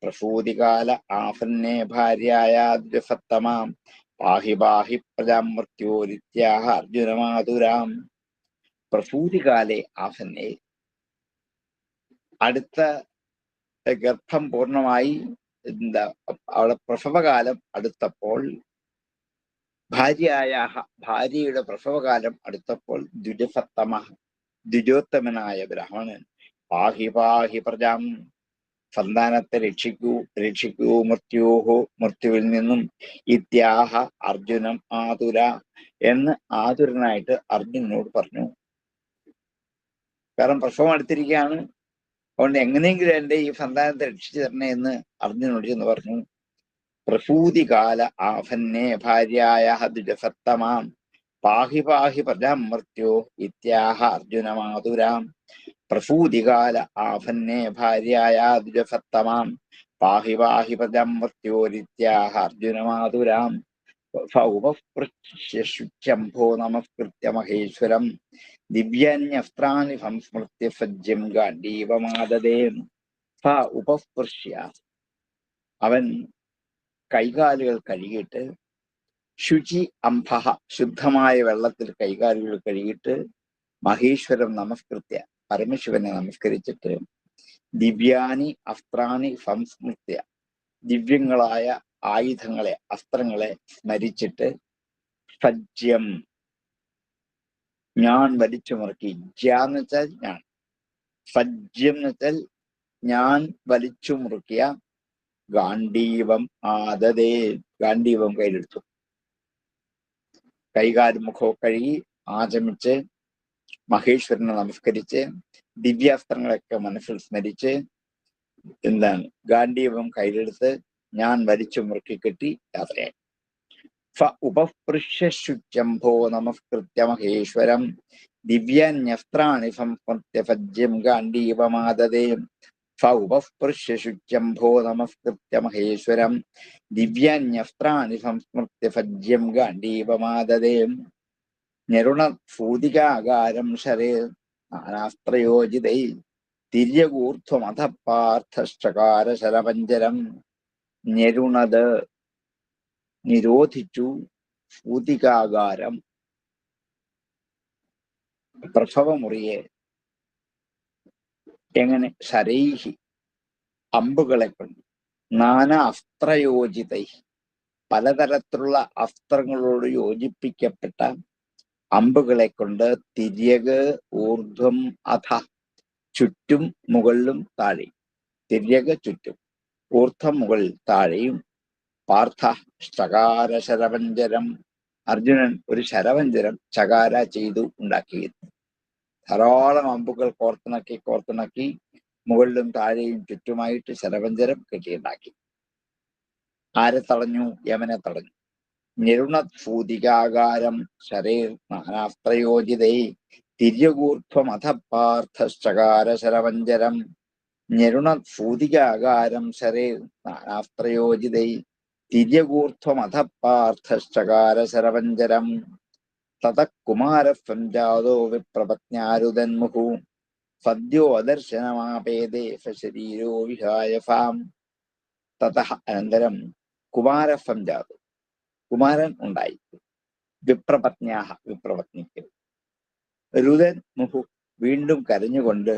പ്രസൂതികാല ആസന്നേ ഭാര്യായാദ്യസത്തമാം പാഹി പാഹി പ്രജാം മൃത്യോരിത്യാഹ അർജുനമാതുരാം. പ്രസൂതികാലെ ആസന്നേ, അടുത്ത ഗർഭം പൂർണ്ണമായി അവളെ പ്രസവകാലം അടുത്തപ്പോൾ, ഭാര്യയുടെ പ്രസവകാലം അടുത്തപ്പോൾ ദ്വിജോത്തമനായ ബ്രാഹ്മണൻ പാഹി പാഹി പ്രജാം, സന്താനത്തെ രക്ഷിക്കൂ മൃത്യുവിൽ നിന്നും ഇത്യാഹ അർജുനം ആതുര എന്ന് ആതുരനായിട്ട് അർജുനനോട് പറഞ്ഞു. കാരണം പ്രസവം അടുത്തിരിക്കുകയാണ്, അതുകൊണ്ട് എങ്ങനെയെങ്കിലും എന്റെ ഈ സന്താനത്തെ രക്ഷിച്ചു തരണേ എന്ന് അർജുനോട് ചെന്ന് പറഞ്ഞു. പ്രസൂതികാല ആഭന്നെ ഭാര്യായ ദ്വിജസത്തമാം പാഹി പാഹി പ്രജാം മൃത്യോ ഇത്യാഹ അർജുനമാതുരാം. പ്രസൂതികാല ആഭന്നെ ഭാര്യായ ദ്വിജസത്തമാം പാഹി പാഹി പ്രജാം മൃത്യോരിത്യാഹ അർജുനമാതുരാം. ഉപസ്പൃശ്യശുചംഭോ നമസ്കൃത്യ മഹേശ്വരം ദിവ്യാന്യസ്ത്രാണി സംസ്മൃത്യ സജ്ജം ഗാണ്ഡീവമാദദേ. ഉപസ്പൃശ്യ, അവൻ കൈകാലുകൾ കഴുകിയിട്ട്, ശുചി അംഭഹ, ശുദ്ധമായ വെള്ളത്തിൽ കൈകാലുകൾ കഴുകിയിട്ട്, മഹേശ്വരം നമസ്കൃത്യ, പരമശിവനെ നമസ്കരിച്ചിട്ട്, ദിവ്യാനി അസ്ത്രാണി സംസ്മൃത്യ, ദിവ്യങ്ങളായ ആയുധങ്ങളെ, അസ്ത്രങ്ങളെ സ്മരിച്ചിട്ട്, സജ്യം, ഞാൻ വലിച്ചു മുറുക്കി, ജ്യാന്ന് വെച്ചാൽ ഞാൻ, സജ്യം എന്ന് വെച്ചാൽ ഞാൻ വലിച്ചു മുറുക്കിയ, ഗാണ്ഡീവം ആദദേ, ഗാണ്ഡീവം കയ്യിലെടുത്തു. കൈകാലും മുഖവും കഴുകി ആചമിച്ച് മഹേശ്വരനെ നമസ്കരിച്ച് ദിവ്യാസ്ത്രങ്ങളൊക്കെ മനസ്സിൽ സ്മരിച്ച് ഗാണ്ഡീവം കയ്യിലെടുത്ത് ഞാൻ വലിച്ചു മുറുക്കി കെട്ടി യാത്രയായി. ഉപസ്പൃശ്യശുചംഭോ നമസ്കൃത്യ മഹേശ്വരം ദിവ്യാന്യസ്ത്രാണി സംസ്മൃത്യ സജ്ജം ഗാണ്ഡീവമാദദേ. ഉപസ്പൃശ്യശുച്യംഭോ നമസ്കൃത്യ മഹേശ്വരം ദിവ്യാന്യസ്ത്രാണി സംസ്മൃത്യ ഭജ്യം ഗാണ്ഡീവമാദദേ ഞരുണഭൂതികാകാരം ശരേ നാനാസ്ത്രയോജിതൈ തിര്യകൂർധ്വമധ പാർത്ഥശ്ചകാര ശരപഞ്ചരം. ഞരുണത് നിരോധിച്ചു ഭൂതികാകാരം പ്രഭവമുറിയെ എങ്ങനെ ശരൈഹി അമ്പുകളെ കൊണ്ട് നാനാ അസ്ത്രയോജിതൈ പലതരത്തിലുള്ള അസ്ത്രങ്ങളോട് യോജിപ്പിക്കപ്പെട്ട അമ്പുകളെ കൊണ്ട് തിര്യക് ഊർധ്വം അധ ചുറ്റും മുകളിലും താഴെയും, തിര്യക് ചുറ്റും ഊർധ്വം മുകളിൽ താഴെയും പാർത്ഥ ചകാര ശരപഞ്ചരം അർജുനൻ ഒരു ശരപഞ്ചരം ചകാര ചെയ്തു ഉണ്ടാക്കിയിരുന്നു. ധാരാളം അമ്പുകൾ കോർത്തിണക്കി മുകളിലും താഴെയും ചുറ്റുമായിട്ട് ശരപഞ്ചരം കെട്ടിയുണ്ടാക്കി. ആരെ തടഞ്ഞു? യമനെ തടഞ്ഞു. ഞരുണഭൂതികാകാരം ശരേർ നാനാസ്ത്രയോജിതൈ തിര്യകൂർധ്വമധ പാർത്ഥശ്ചകാര ശരപഞ്ചരം. ഞരുണഭൂതികാകാരം ശരേർ നാനാസ്ത്രയോജിതൈ തിര്യകൂർധ്വമധ പാർത്ഥശ്ചകാര ശരപഞ്ചരം. തതഃ കുമാരസ്ത്വം ജാതോ വിപ്രപത്ന്യാരുതന്മുഹു സദ്യോ അദർശനമാപേദേ ശരീരോ വിഹായ ഫാം. തതഃ അനന്തരം കുമാരസ്ത്വം ജാതോ കുമാരൻ ഉണ്ടായി. വിപ്രപത്ന്യാഹ വിപ്രപത്നിക്ക്. രുദൻ മുഹു വീണ്ടും കരഞ്ഞുകൊണ്ട്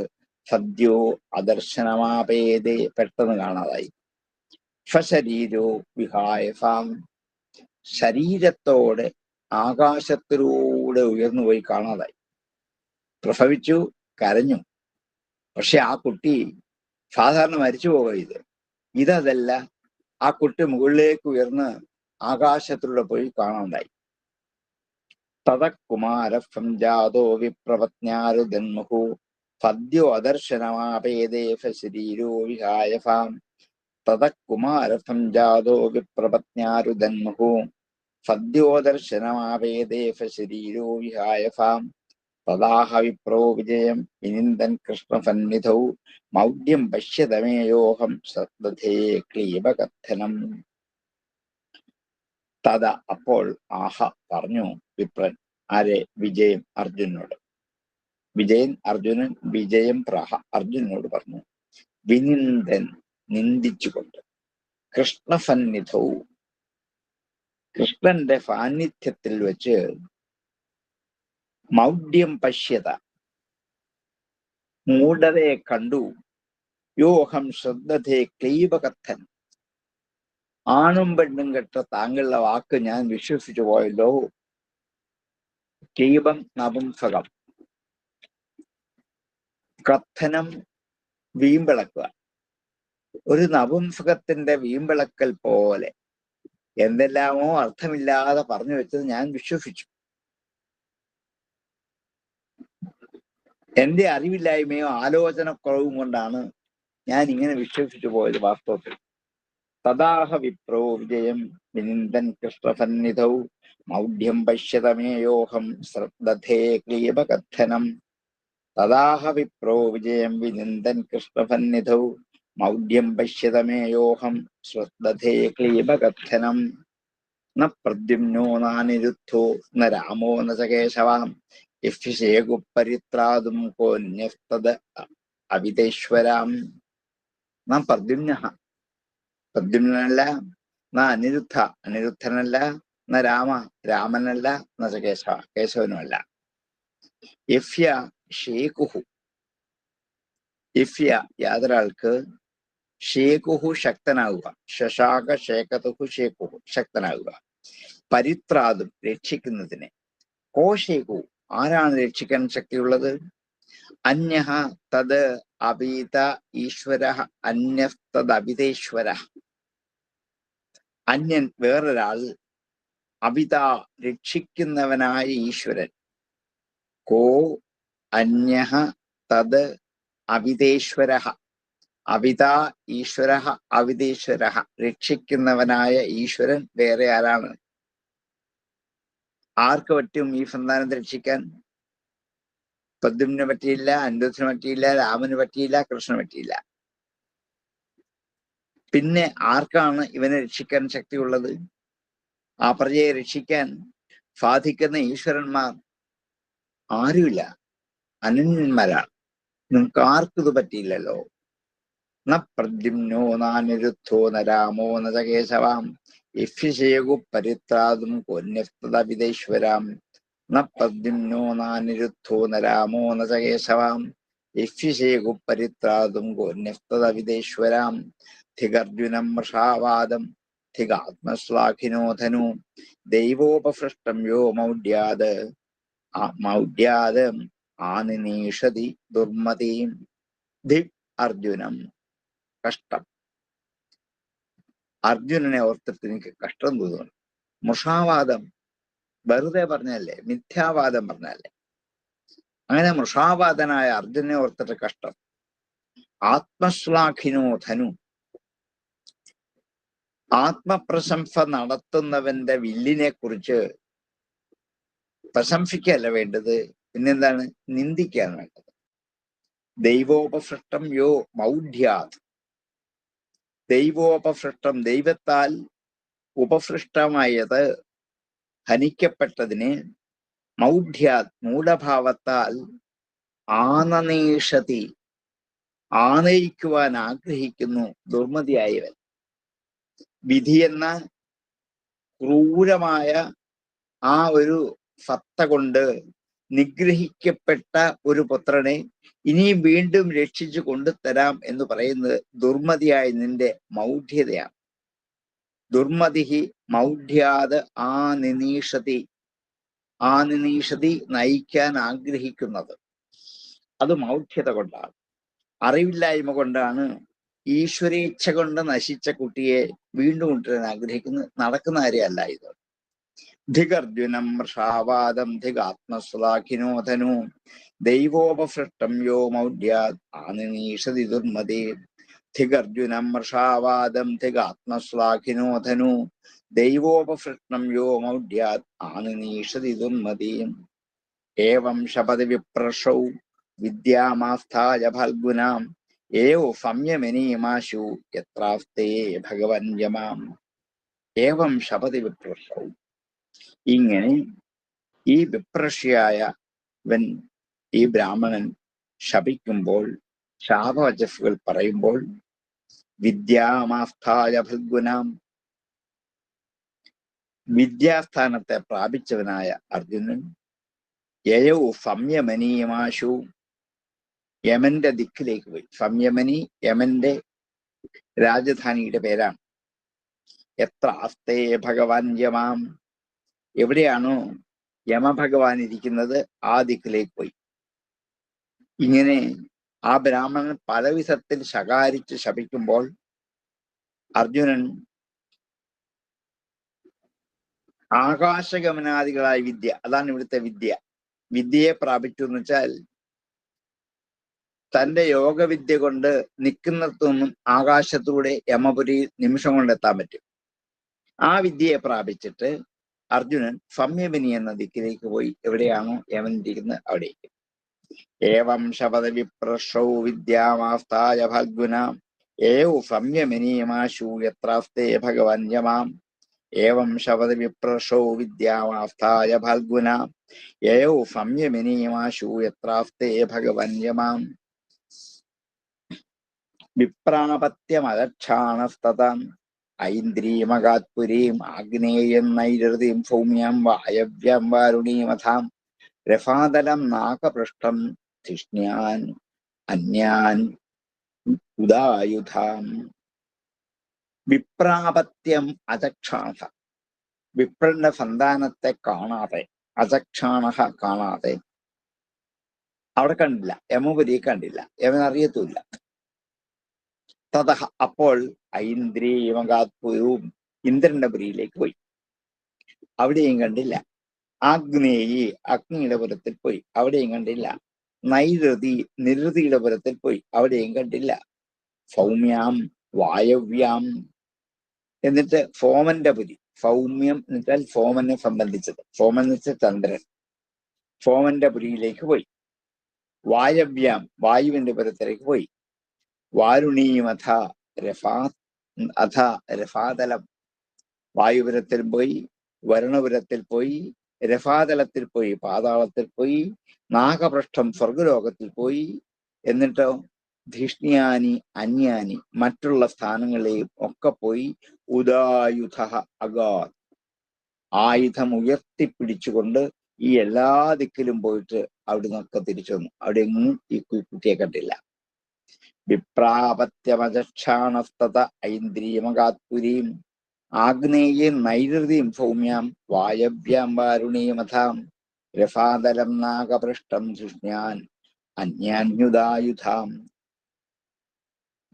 സദ്യോ അദർശനമാപേദേ പെട്ടെന്ന് കാണാതായി. ശരീരോ വിഹായ ഫാം ശരീരത്തോടെ ആകാശത്തിലൂടെ ഉയർന്നുപോയി കാണാതായി. പ്രസവിച്ചു, കരഞ്ഞു. പക്ഷെ ആ കുട്ടി സാധാരണ മരിച്ചു പോകരുത്. ഇതല്ല, ആ കുട്ടി മുകളിലേക്ക് ഉയർന്ന് ആകാശത്തിലൂടെ പോയി കാണാണ്ടായി. തതഃ കുമാരസ്ത്വം ജാതോ വിപ്രപത്ന്യാരുദന്മുഹു സദ്യോ അദർശനമാപേദേ ശരീരോ വിഹായ ഫാം. തതഃ കുമാരസ്ത്വം ജാതോ വിപ്രപത്ന്യാരുദന്മുഹു സദ്യോ ദർശനമാപേദേ ശരീരോ വിഹായ ഫാം. തദാഹ വിപ്രോ വിജയം വിനിന്ദൻ കൃഷ്ണസന്നിധൗ മൗഢ്യം പശ്യതമേയോഹം സദധേ ക്ലീബകഥനം. തഥ അപ്പോൾ ആഹ പറഞ്ഞു വിപ്രൻ. ആരെ? വിജയൻ അർജുനോട്. അർജുനൻ വിജയം പ്രാഹ അർജുനോട് പറഞ്ഞു. വിനിന്ദൻ നിന്ദിച്ചുകൊണ്ട്, കൃഷ്ണസന്നിധൗ കൃഷ്ണന്റെ സാന്നിധ്യത്തിൽ വെച്ച്, മൗഢ്യം പശ്യത മൂഢതയെ കണ്ടു, യോഹം ശ്രദ്ധതേ ക്ലീബകഥൻ ആണും പെണ്ണും കെട്ട താങ്കളുടെ വാക്ക് ഞാൻ വിശ്വസിച്ചു പോയല്ലോ. ക്ലീബം നപുംസകം, കഥനം വീമ്പിളക്കുക. ഒരു നപുംസകത്തിന്റെ വീമ്പിളക്കൽ പോലെ എന്തെല്ലാമോ അർത്ഥമില്ലാതെ പറഞ്ഞു വെച്ചത് ഞാൻ വിശ്വസിച്ചു. എന്റെ അറിവില്ലായ്മയോ ആലോചനക്കുറവും കൊണ്ടാണ് ഞാൻ ഇങ്ങനെ വിശ്വസിച്ചു പോയത് വാസ്തവത്തിൽ. തദാഹ വിപ്രോ വിജയം വിനിന്ദൻ കൃഷ്ണസന്നിധൗ മൗഢ്യം പശ്യതമേയോഹം ശ്രദ്ധേ ക്ലീബകഥനം. തദാഹ വിപ്രോ വിജയം വിനിന്ദൻ കൃഷ്ണസന്നിധൗ മൗഢ്യം പശ്യതമേയോഹം ശ്രദ്ധേ ക്ലീബകഥനം. ന പ്രദ്യുമ്നോ നാനിരുദ്ധോ ന രാമോ ന ച കേശവാം യഫ്യശേകുപരിത്രാതും കോന്യസ്തദ അവിതേശ്വരാം. നാം പ്രദ്യുമ്നല്ല, ന അനിരുദ്ധനല്ല, ന രാമനല്ല, ന ച കേശവനുമല്ല. യഫ്യ ശേകുഹു യാതൊരാൾക്ക് ഷേകുഹു ശക്തനാകുക, ശശാക ശേഖതുഹു ഷേകുഹു ശക്തനാകുക, പരിത്രാതും രക്ഷിക്കുന്നതിന്. കോശേകു ആരാണ് രക്ഷിക്കാൻ ശക്തിയുള്ളത്? അന്യഹ തത് അഭീത ഈശ്വര അന്യസ്തദഭിതേശ്വര. അന്യൻ വേറൊരാൾ, അഭിത രക്ഷിക്കുന്നവനായ ഈശ്വരൻ. കോ അന്യഹ തത് അഭിതേശ്വര. അഭിത ഈശ്വര അവിതേശ്വര. രക്ഷിക്കുന്നവനായ ഈശ്വരൻ വേറെ ആരാണ്? ആർക്ക് പറ്റും ഈ സന്താനത്തെ രക്ഷിക്കാൻ? പ്രദ്യുമ്ന് പറ്റിയില്ല, അനിരുദ്ധന് പറ്റിയില്ല, രാമന് പറ്റിയില്ല, കൃഷ്ണന് പറ്റിയില്ല. പിന്നെ ആർക്കാണ് ഇവനെ രക്ഷിക്കാൻ ശക്തിയുള്ളത്? ആ പ്രജയെ രക്ഷിക്കാൻ സാധിക്കുന്ന ഈശ്വരന്മാർ ആരുമില്ല, അനന്യന്മാരാണ്. നിങ്ങൾക്ക് ആർക്കും ഇത് പറ്റിയില്ലല്ലോ. ന പ്രദ്യുമ്നോ നാനിരുദ്ധോ ന രാമോ ന ച കേശവാം യഫ്യശേകു പരിത്രാതും കൊന്യസ്തത വിദേശ്വരാം. ന പ്രദ്യുമ്നോ നാനിരുദ്ധോ ന രാമോ ന ച കേശവാം യഫ്യശേകു പരിത്രാതും കൊന്യസ്തത വിദേശ്വരാം. ധിഗർജുനം മൃഷാവാദം ധിഗാത്മശ്ലാഘിനോ ധനു ദൈവോപസൃഷ്ടം യോ മൗഢ്യാത് ആനിനീഷതി ദുർമതീം. ധിഗ് അർജുനം, കഷ്ടം. അർജുനനെ ഓർത്തിട്ട് എനിക്ക് കഷ്ടം തോന്നുന്നു. മൃഷാവാദം വെറുതെ പറഞ്ഞല്ലേ, മിഥ്യാവാദം പറഞ്ഞല്ലേ. അങ്ങനെ മൃഷാവാദനായ അർജുനനെ ഓർത്തിട്ട് കഷ്ടം. ആത്മശ്ലാഘിനോ ധനു, ആത്മപ്രശംസ നടത്തുന്നവന്റെ വില്ലിനെ കുറിച്ച് പ്രശംസിക്കല്ല വേണ്ടത്, പിന്നെന്താണ്? നിന്ദിക്കാണ് വേണ്ടത്. ദൈവോപസൃഷ്ടം യോ മൗഢ്യാത്, ദൈവോപസൃഷ്ടം ദൈവത്താൽ ഉപസൃഷ്ടമായത്, ഹനിക്കപ്പെട്ടതിന്, മൗഢ്യാത് മൂഢഭാവത്താൽ, ആനനീഷതി ആനയിക്കുവാൻ ആഗ്രഹിക്കുന്നു ദുർമതിയായവൻ. വിധി എന്ന ക്രൂരമായ ആ ഒരു സത്ത കൊണ്ട് നിഗ്രഹിക്കപ്പെട്ട ഒരു പുത്രനെ ഇനിയും വീണ്ടും രക്ഷിച്ചു കൊണ്ടുതരാം എന്ന് പറയുന്നത് ദുർമതിയായ നിന്റെ മൗഢ്യതയാണ്. ദുർമതി മൗഢ്യാത് ആനിനീഷതി, ആനിനീഷതി നയിക്കാൻ ആഗ്രഹിക്കുന്നത്, അത് മൗഢ്യത കൊണ്ടാണ്, അറിവില്ലായ്മ കൊണ്ടാണ്. ഈശ്വരേച്ഛ കൊണ്ട് നശിച്ച കുട്ടിയെ വീണ്ടും കൊണ്ടുവരാൻ ആഗ്രഹിക്കുന്നത് നടക്കുന്ന കാര്യമല്ല ഇത്. ധിഗർജുനം മൃഷാവാദം ധിഗാത്മശ്ലാഘിനോ ധനു ദൈവോപസൃഷ്ടം യോ മൗഢ്യാത് ആനിനീഷതി ദുർമതി. ധിഗർജുനം മൃഷാവാദം ധിഗാത്മശ്ലാഘിനോ ധനു ദൈവോപസൃഷ്ടം യോ മൗഢ്യാത് ആനിനീഷതി ദുർമതി. ഏവം ശപതി വിപ്രഷൗ വിദ്യാമാസ്ഥായ ഫൽഗുനാം ഏവോ സംയമനീമാശു യത്രാസ്തേ ഭഗവൻ യമാം. ഏവം ശപതി വിപ്രഷൗ, ഇങ്ങനെ ഈ വിപ്രഷിയായ ഈ ബ്രാഹ്മണൻ ശപിക്കുമ്പോൾ, ശാപവചസ്സുകൾ പറയുമ്പോൾ, വിദ്യാമാസ്ഥായ ഫൽഗുനാം, വിദ്യാസ്ഥാനത്തെ പ്രാപിച്ചവനായ അർജുനൻ, യയൗ സംയമനീയമാശു, യമന്റെ ദിക്കിലേക്ക് പോയി. സംയമനി യമന്റെ രാജധാനിയുടെ പേരാണ്. എത്ര ആസ്തേ ഭഗവാൻ യമാം, എവിടെയാണോ യമഭഗവാൻ ഇരിക്കുന്നത് ആ ദിക്കിലേക്ക് പോയി. ഇങ്ങനെ ആ ബ്രാഹ്മണൻ പല വിധത്തിൽ ശകാരിച്ച് ശപിക്കുമ്പോൾ അർജുനൻ ആകാശഗമനാദികളായ വിദ്യ, അതാണ് ഇവിടുത്തെ വിദ്യ, വിദ്യയെ പ്രാപിച്ചു എന്ന് വെച്ചാൽ തന്റെ യോഗവിദ്യ കൊണ്ട് നിൽക്കുന്നിടത്തൊന്നും ആകാശത്തൂടെ യമപുരി നിമിഷം കൊണ്ടെത്താൻ പറ്റും. ആ വിദ്യയെ പ്രാപിച്ചിട്ട് അർജുനൻ സംയമനി എന്ന ദിക്കിലേക്ക് പോയി. എവിടെയാണോ യമൻ ഇരിക്കുന്നത് അവിടേക്ക്. ഏവം ശപഥ വിപ്രഷൗ വിദ്യാമാസ്ഥായ ഫൽഗുന ഏവ സംയമനീയമാശു യത്രാസ്തേ ഭഗവൻ യമാം. ഏവം ശപഥ വിപ്രഷൗ വിദ്യാമാസ്ഥായ ഫൽഗുന ഏവ സംയമനീയമാശു യത്രാസ്തേ ഭഗവൻ യമാം. വിപ്രാപത്യമലക്ഷാണസ്തതാം ഐന്ദ്രീമകാത്പുരീം ആഗ്നേയം നൈരൃതിം സൗമ്യം വായവ്യം വാരുണീമഥാം രഫാതലം നാകപൃഷ്ടം ധിഷ്ണ്യാൻ അന്യാൻ ഉദായുധാം. വിപ്രാപത്യം അചക്ഷാണ, വിപ്രന്റെ സന്താനത്തെ കാണാതെ, അചക്ഷാണ കാണാതെ, അവിടെ കണ്ടില്ല, യമപുരി കണ്ടില്ല, യമനറിയത്തുമില്ല. തഥ അപ്പോൾ ഐന്ദ്രിയമകാത്പുരവും ഇന്ദ്രന്റെ പുരിയിലേക്ക് പോയി, അവിടെയും കണ്ടില്ല. ആഗ്നേയി അഗ്നിയുടെ പുരത്തിൽ പോയി, അവിടെയും കണ്ടില്ല. നൈരൃതി നിരൃതിയുടെ പുരത്തിൽ പോയി, അവിടെയും കണ്ടില്ല. സൗമ്യാം വായവ്യാം, എന്നിട്ട് സോമന്റെ പുരി, സൗമ്യം എന്ന് വെച്ചാൽ സോമനെ സംബന്ധിച്ചത്, സോമൻ എന്ന് വെച്ചാൽ ചന്ദ്രൻ, സോമന്റെ പുരിയിലേക്ക് പോയി. വായവ്യാം വായുവിന്റെ പുരത്തിലേക്ക് പോയി. വാരുണീമഥ രഫാ അഥ രഫാതലം. വായുപുരത്തിൽ പോയി, വരുണപുരത്തിൽ പോയി, രഫാതലത്തിൽ പോയി, പാതാളത്തിൽ പോയി, നാഗപൃഷ്ഠം സ്വർഗലോകത്തിൽ പോയി, എന്നിട്ടോ ധിഷ്ണ്യാനി അന്യാനി മറ്റുള്ള സ്ഥാനങ്ങളെയും ഒക്കെ പോയി ഉദായുധ അഗാത് ആയുധം ഉയർത്തിപ്പിടിച്ചുകൊണ്ട് ഈ എല്ലാ ദിക്കിലും പോയിട്ട് അവിടെ നിന്നൊക്കെ തിരിച്ചു വന്നു. അവിടെ എങ്ങും ഈ കുട്ടിയെ കണ്ടില്ല. വിപ്രാപത്യമജക്ഷാണസ്തത ഐന്ദ്രിയമകാത്പുരീം ആഗ്നേയെ നൈരൃതിം സൗമ്യാം വായവ്യാം വാരുണീമഥാം രഫാതലം നാഗപൃഷ്ടം ധിഷ്ണ്യാൻ അന്യാന്യുദായുധാം.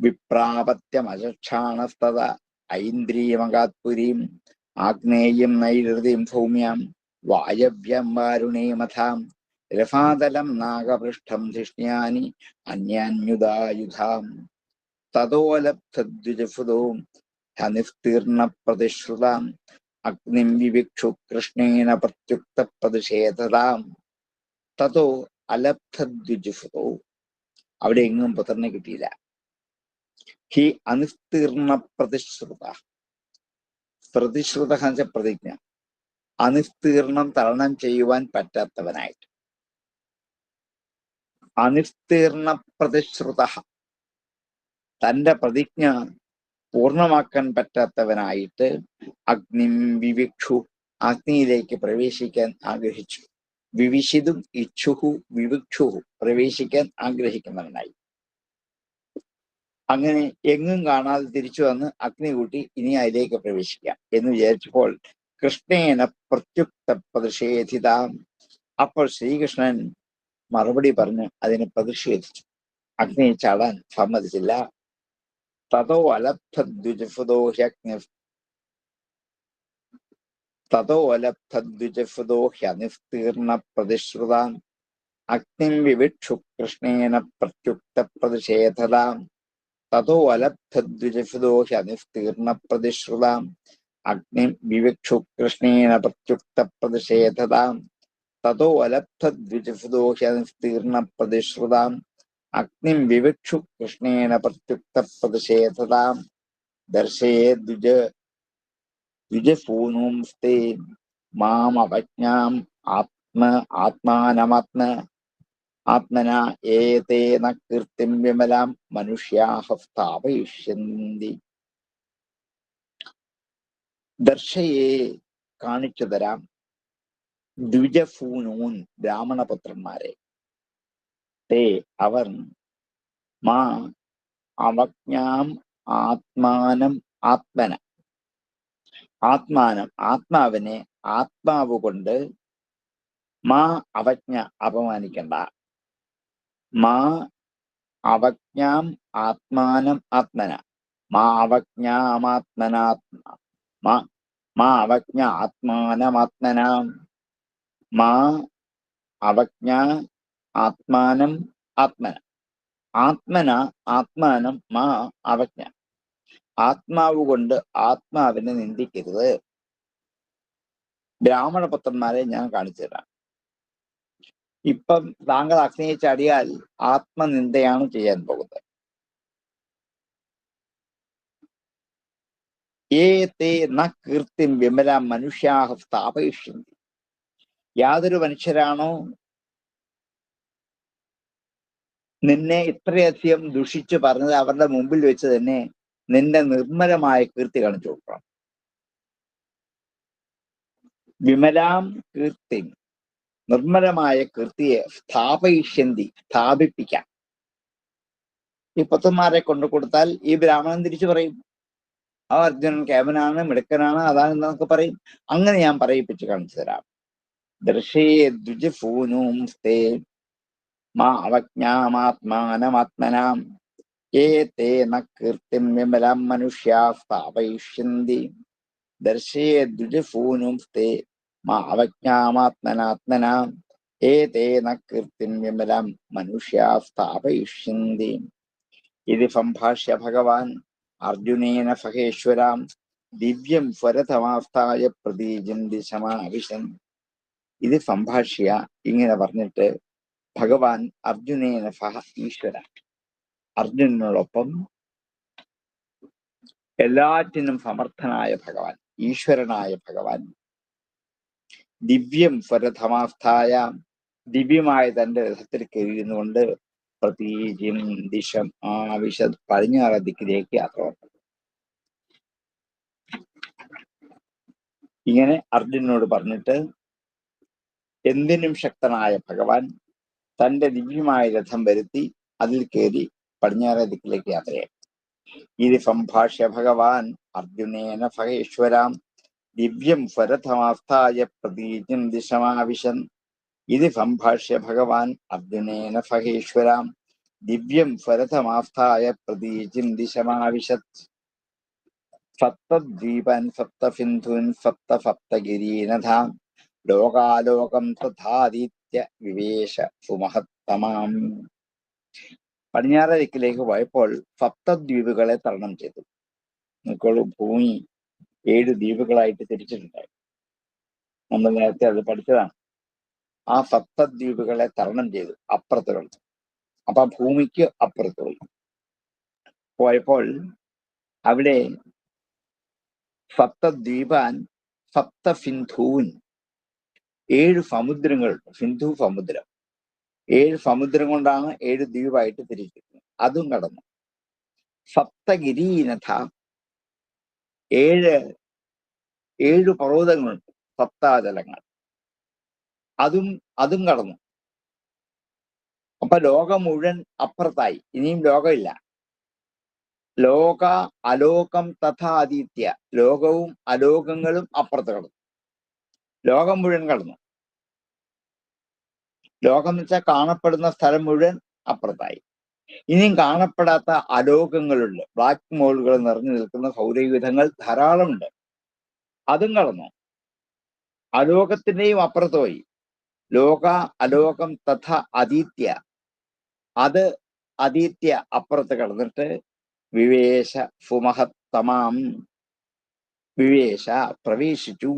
വിപ്രാപത്യമജക്ഷാണസ്തത ഐന്ദ്രിയമകാത്പുരീം ആഗ്നേയം നൈരൃതിം സൗമ്യാം വായവ്യം വാരുണീമഥാം രഫാതലം നാഗപൃഷ്ഠം ധിഷ്ണ്യാനി അന്യാന്യുദായുധാം. തതോലബ്ധദ്വിജഫുതോ ഹനിസ്തീർണ പ്രതിശ്രുതാം അഗ്നിം വിവിക്ഷു കൃഷ്ണേന പ്രത്യുക്ത പ്രതിഷേധതാം. തതോ അലബ്ധദ്വിജഫുതോ അവിടെ എങ്ങും പുത്രനെ കിട്ടിയില്ല. ഹി അനിസ്തീർണ പ്രതിശ്രുത. പ്രതിശ്രുത പ്രതിജ്ഞ, അനിസ്തീർണം തരണം ചെയ്യുവാൻ പറ്റാത്തവനായിട്ട്. അനിസ്തീർണ പ്രതിശ്രുത തന്റെ പ്രതിജ്ഞ പൂർണ്ണമാക്കാൻ പറ്റാത്തവനായിട്ട് അഗ്നിം വിവിക്ഷു അഗ്നിയിലേക്ക് പ്രവേശിക്കാൻ ആഗ്രഹിച്ചു. വിവിശിതും ഇച്ഛുഹു വിവിക്ഷുഹു പ്രവേശിക്കാൻ ആഗ്രഹിക്കുന്നവനായി. അങ്ങനെ എങ്ങും കാണാതെ തിരിച്ചു വന്ന് അഗ്നി കൂട്ടി ഇനി അതിലേക്ക് പ്രവേശിക്കാം എന്ന് വിചാരിച്ചപ്പോൾ കൃഷ്ണേന പ്രത്യുക്ത പ്രതിഷേധിതാം. അപ്പോൾ ശ്രീകൃഷ്ണൻ മറുപടി പറഞ്ഞ് അതിനെ പ്രതിഷേധിച്ചു. അഗ്നി ചാടാൻ സമ്മതിച്ചില്ല. തതോ അലബ്ധദ്വിജഫുതോ ഹ്യനിസ്തീർണ പ്രതിശ്രുതാം അഗ്നിം വിവിക്ഷു കൃഷ്ണേന പ്രത്യുക്ത പ്രതിഷേധതാം. തതോ അലബ്ധദ്വിജഫുതോ ഹ്യനിസ്തീർണ പ്രതിശ്രുതാം അഗ്നിം വിവിക്ഷു കൃഷ്ണേന പ്രത്യുക്ത പ്രതിഷേധതാം. തതോ അലബ്ധദ്വിജഫുതോ ഹ്യനിസ്തീർണ പ്രതിശ്രുതാം അഗ്നിം വിവിക്ഷു കൃഷ്ണേന പ്രത്യുക്ത പ്രതിഷേധതാം. ദർശയേ ദ്വിജഫൂനൂംസ്തേ മാമവജ്ഞാം ആത്മാന ഏതേന കീർത്തിം വിമലാം മനുഷ്യാഃ സ്ഥാപയിഷ്യന്തി. ദർശയെ കാണിച്ചു തരാം, ദ്വിജഫൂനൂൻ ബ്രാഹ്മണപുത്രന്മാരെ, തേ അവർ മാ അവജ്ഞാം ആത്മാനം ആത്മാവിനെ ആത്മാവ് കൊണ്ട് മാ അവജ്ഞ അപമാനിക്കണ്ട. മാ അവജ്ഞാം ആത്മാനം മാ അവജ്ഞ ആത്മാനമാത്മനാം മാ അവജ്ഞ ആത്മാനം ആത്മാനം മാ അവജ്ഞ. ആത്മാവ് കൊണ്ട് ആത്മാവിനെ നിന്ദിക്കരുത്. ബ്രാഹ്മണപുത്രന്മാരെ ഞാൻ കാണിച്ചു തരാം. ഇപ്പം താങ്കൾ അഗ്നിയെ ചാടിയാൽ ആത്മനിന്ദയാണ് ചെയ്യാൻ പോകുന്നത്. ഏതേ ന കീർത്തിം വിമലാം മനുഷ്യാഃ സ്ഥാപയിഷ്യന്തി. യാതൊരു മനുഷ്യരാണോ നിന്നെ ഇത്രയധികം ദുഷിച്ചു പറഞ്ഞത് അവരുടെ മുമ്പിൽ വെച്ച് തന്നെ നിന്റെ നിർമ്മലമായ കീർത്തി കാണിച്ചു കൊടുക്കണം. വിമലാം കീർത്തി, നിർമ്മലമായ കീർത്തിയെ സ്ഥാപിപ്പിക്കാം. ഈ പുത്രന്മാരെ കൊണ്ടു കൊടുത്താൽ ഈ ബ്രാഹ്മണൻ തിരിച്ചു പറയും, ആ അർജുനൻ കേവനാണ്, മിടുക്കനാണ്, അതാണ് എന്നൊക്കെ പറയും. അങ്ങനെ ഞാൻ പറയിപ്പിച്ച് കാണിച്ചു തരാം. ദർശേ ദ്വിജഫൂനൂംസ്തേ മാ അവജ്ഞാമാത്മാനമാത്മനാം ഏതേന കീർത്തിം വിമലാം മനുഷ്യാഃ സ്ഥാപയിഷ്യന്തി. ദർശേ ദ്വിജഫൂനൂംസ്തേ മാ അവജ്ഞാമാത്മനാത്മനാം ഏതേന കീർത്തിം വിമലാം മനുഷ്യാഃ സ്ഥാപയിഷ്യന്തി. ഇത് സംഭാഷ്യ ഭഗവാൻ അർജുനേന സഹേശ്വരാം ദിവ്യം സ്വരതമാസ്ഥായ പ്രതീജം ദിശമാവിശൻ. ഇത് സംഭാഷ്യ ഇങ്ങനെ പറഞ്ഞിട്ട് ഭഗവാൻ അർജുനേന സഹ ഈശ്വര, അർജുനനോടൊപ്പം എല്ലാറ്റിനും സമർത്ഥനായ ഭഗവാൻ, ഈശ്വരനായ ഭഗവാൻ, ദിവ്യം സ്വരഥമാസ്ഥായ, ദിവ്യമായ തന്റെ രഥത്തിൽ കയറിയിരുന്നുകൊണ്ട് പ്രതീജിം ദിശം ആവിശത്, പടിഞ്ഞാറ ദിക്കിലേക്ക് യാത്ര വന്നു. ഇങ്ങനെ അർജുനനോട് പറഞ്ഞിട്ട് എന്തിനും ശക്തനായ ഭഗവാൻ തന്റെ ദിവ്യമായ രഥം വരുത്തി അതിൽ കയറി പടിഞ്ഞാറേ ദിക്കിലേക്ക് യാത്രയായി. ഇത് സംഭാഷ്യ ഭഗവാൻ അർജുനേന ഭഗേശ്വരാം ദിവ്യം സ്വരഥമാസ്ഥായ പ്രതീജിം ദിശമാവിശൻ. ഇത് സംഭാഷ്യ ഭഗവാൻ അർജുനേന ഭഗേശ്വരാം ദിവ്യം സ്വരഥമാസ്ഥായ പ്രതീജിം ദിശമാവിശത്. സപ്തദ്വീപാൻ സപ്തസിന്ധൂൻ സപ്ത സപ്തഗിരീനധാം ലോകാലോകം തഥാദിത്യ വിവേശ സുമഹത്തമാം. പടിഞ്ഞാറേ ദിക്കിലേക്ക് പോയപ്പോൾ സപ്തദ്വീപുകളെ തരണം ചെയ്തു. നോക്കോളൂ, ഭൂമി 7 ദ്വീപുകളായിട്ട് തിരിച്ചിട്ടുണ്ടായി. നമ്മൾ നേരത്തെ അത് പഠിച്ചതാണ്. ആ സപ്തദ്വീപുകളെ തരണം ചെയ്തു അപ്പുറത്തുള്ള. അപ്പൊ ഭൂമിക്ക് അപ്പുറത്തുള്ള പോയപ്പോൾ അവിടെ സപ്തദ്വീപാൻ സപ്തസിന്ധൂൻ, 7 സമുദ്രങ്ങളുണ്ട്. സിന്ധു സമുദ്രം, 7 സമുദ്രം കൊണ്ടാണ് 7 ദ്വീപായിട്ട് തിരിച്ചിരിക്കുന്നത്. അതും കടന്നു. സപ്തഗിരീനഥ, 7 പർവ്വതങ്ങളുണ്ട്, സപ്താജലങ്ങൾ, അതും കടന്നു. അപ്പൊ ലോകം മുഴുവൻ അപ്പുറത്തായി. ഇനിയും ലോകമില്ല. ലോക അലോകം തഥാ ആദിത്യ, ലോകവും അലോകങ്ങളും അപ്പുറത്ത് കടന്നു. ലോകം മുഴുവൻ കടന്നു. ലോകം എന്ന് വെച്ചാൽ കാണപ്പെടുന്ന സ്ഥലം മുഴുവൻ അപ്പുറത്തായി. ഇനിയും കാണപ്പെടാത്ത അലോകങ്ങളുണ്ട്. ബ്ലാക്ക് ഹോളുകൾ നിറഞ്ഞു നിൽക്കുന്ന സൗരയൂഥങ്ങൾ ധാരാളമുണ്ട്. അതും കടന്നു. അലോകത്തിന്റെയും അപ്പുറത്ത് പോയി. ലോക അലോകം തഥ അദീത്യ, അത് അദീത്യ അപ്പുറത്ത് കടന്നിട്ട് വിവേശ സുമഹത്തമാം, വിവേശ പ്രവേശിച്ചു,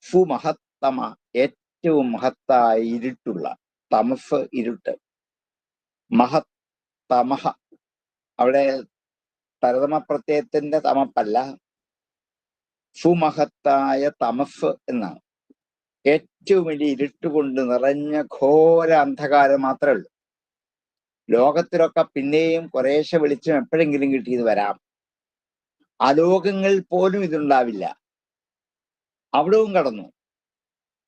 സുമഹത്തമ ഏറ്റവും മഹത്തായ ഇരുട്ടുള്ള, തമസ് ഇരുട്ട്, മഹത്തമഹ, അവിടെ തരതമ പ്രത്യയത്തിന്റെ തമപ്പല്ല, സുമഹത്തായ തമസ് എന്നാണ്. ഏറ്റവും വലിയ ഇരുട്ടുകൊണ്ട് നിറഞ്ഞ ഘോര അന്ധകാരം മാത്രമേ ഉള്ളൂ. ലോകത്തിലൊക്കെ പിന്നെയും കുറേശ്ശെ വെളിച്ചം എപ്പോഴെങ്കിലും കിട്ടിയത് വരാം. അലോകങ്ങളിൽ പോലും ഇതുണ്ടാവില്ല. അവിടവും കടന്നു.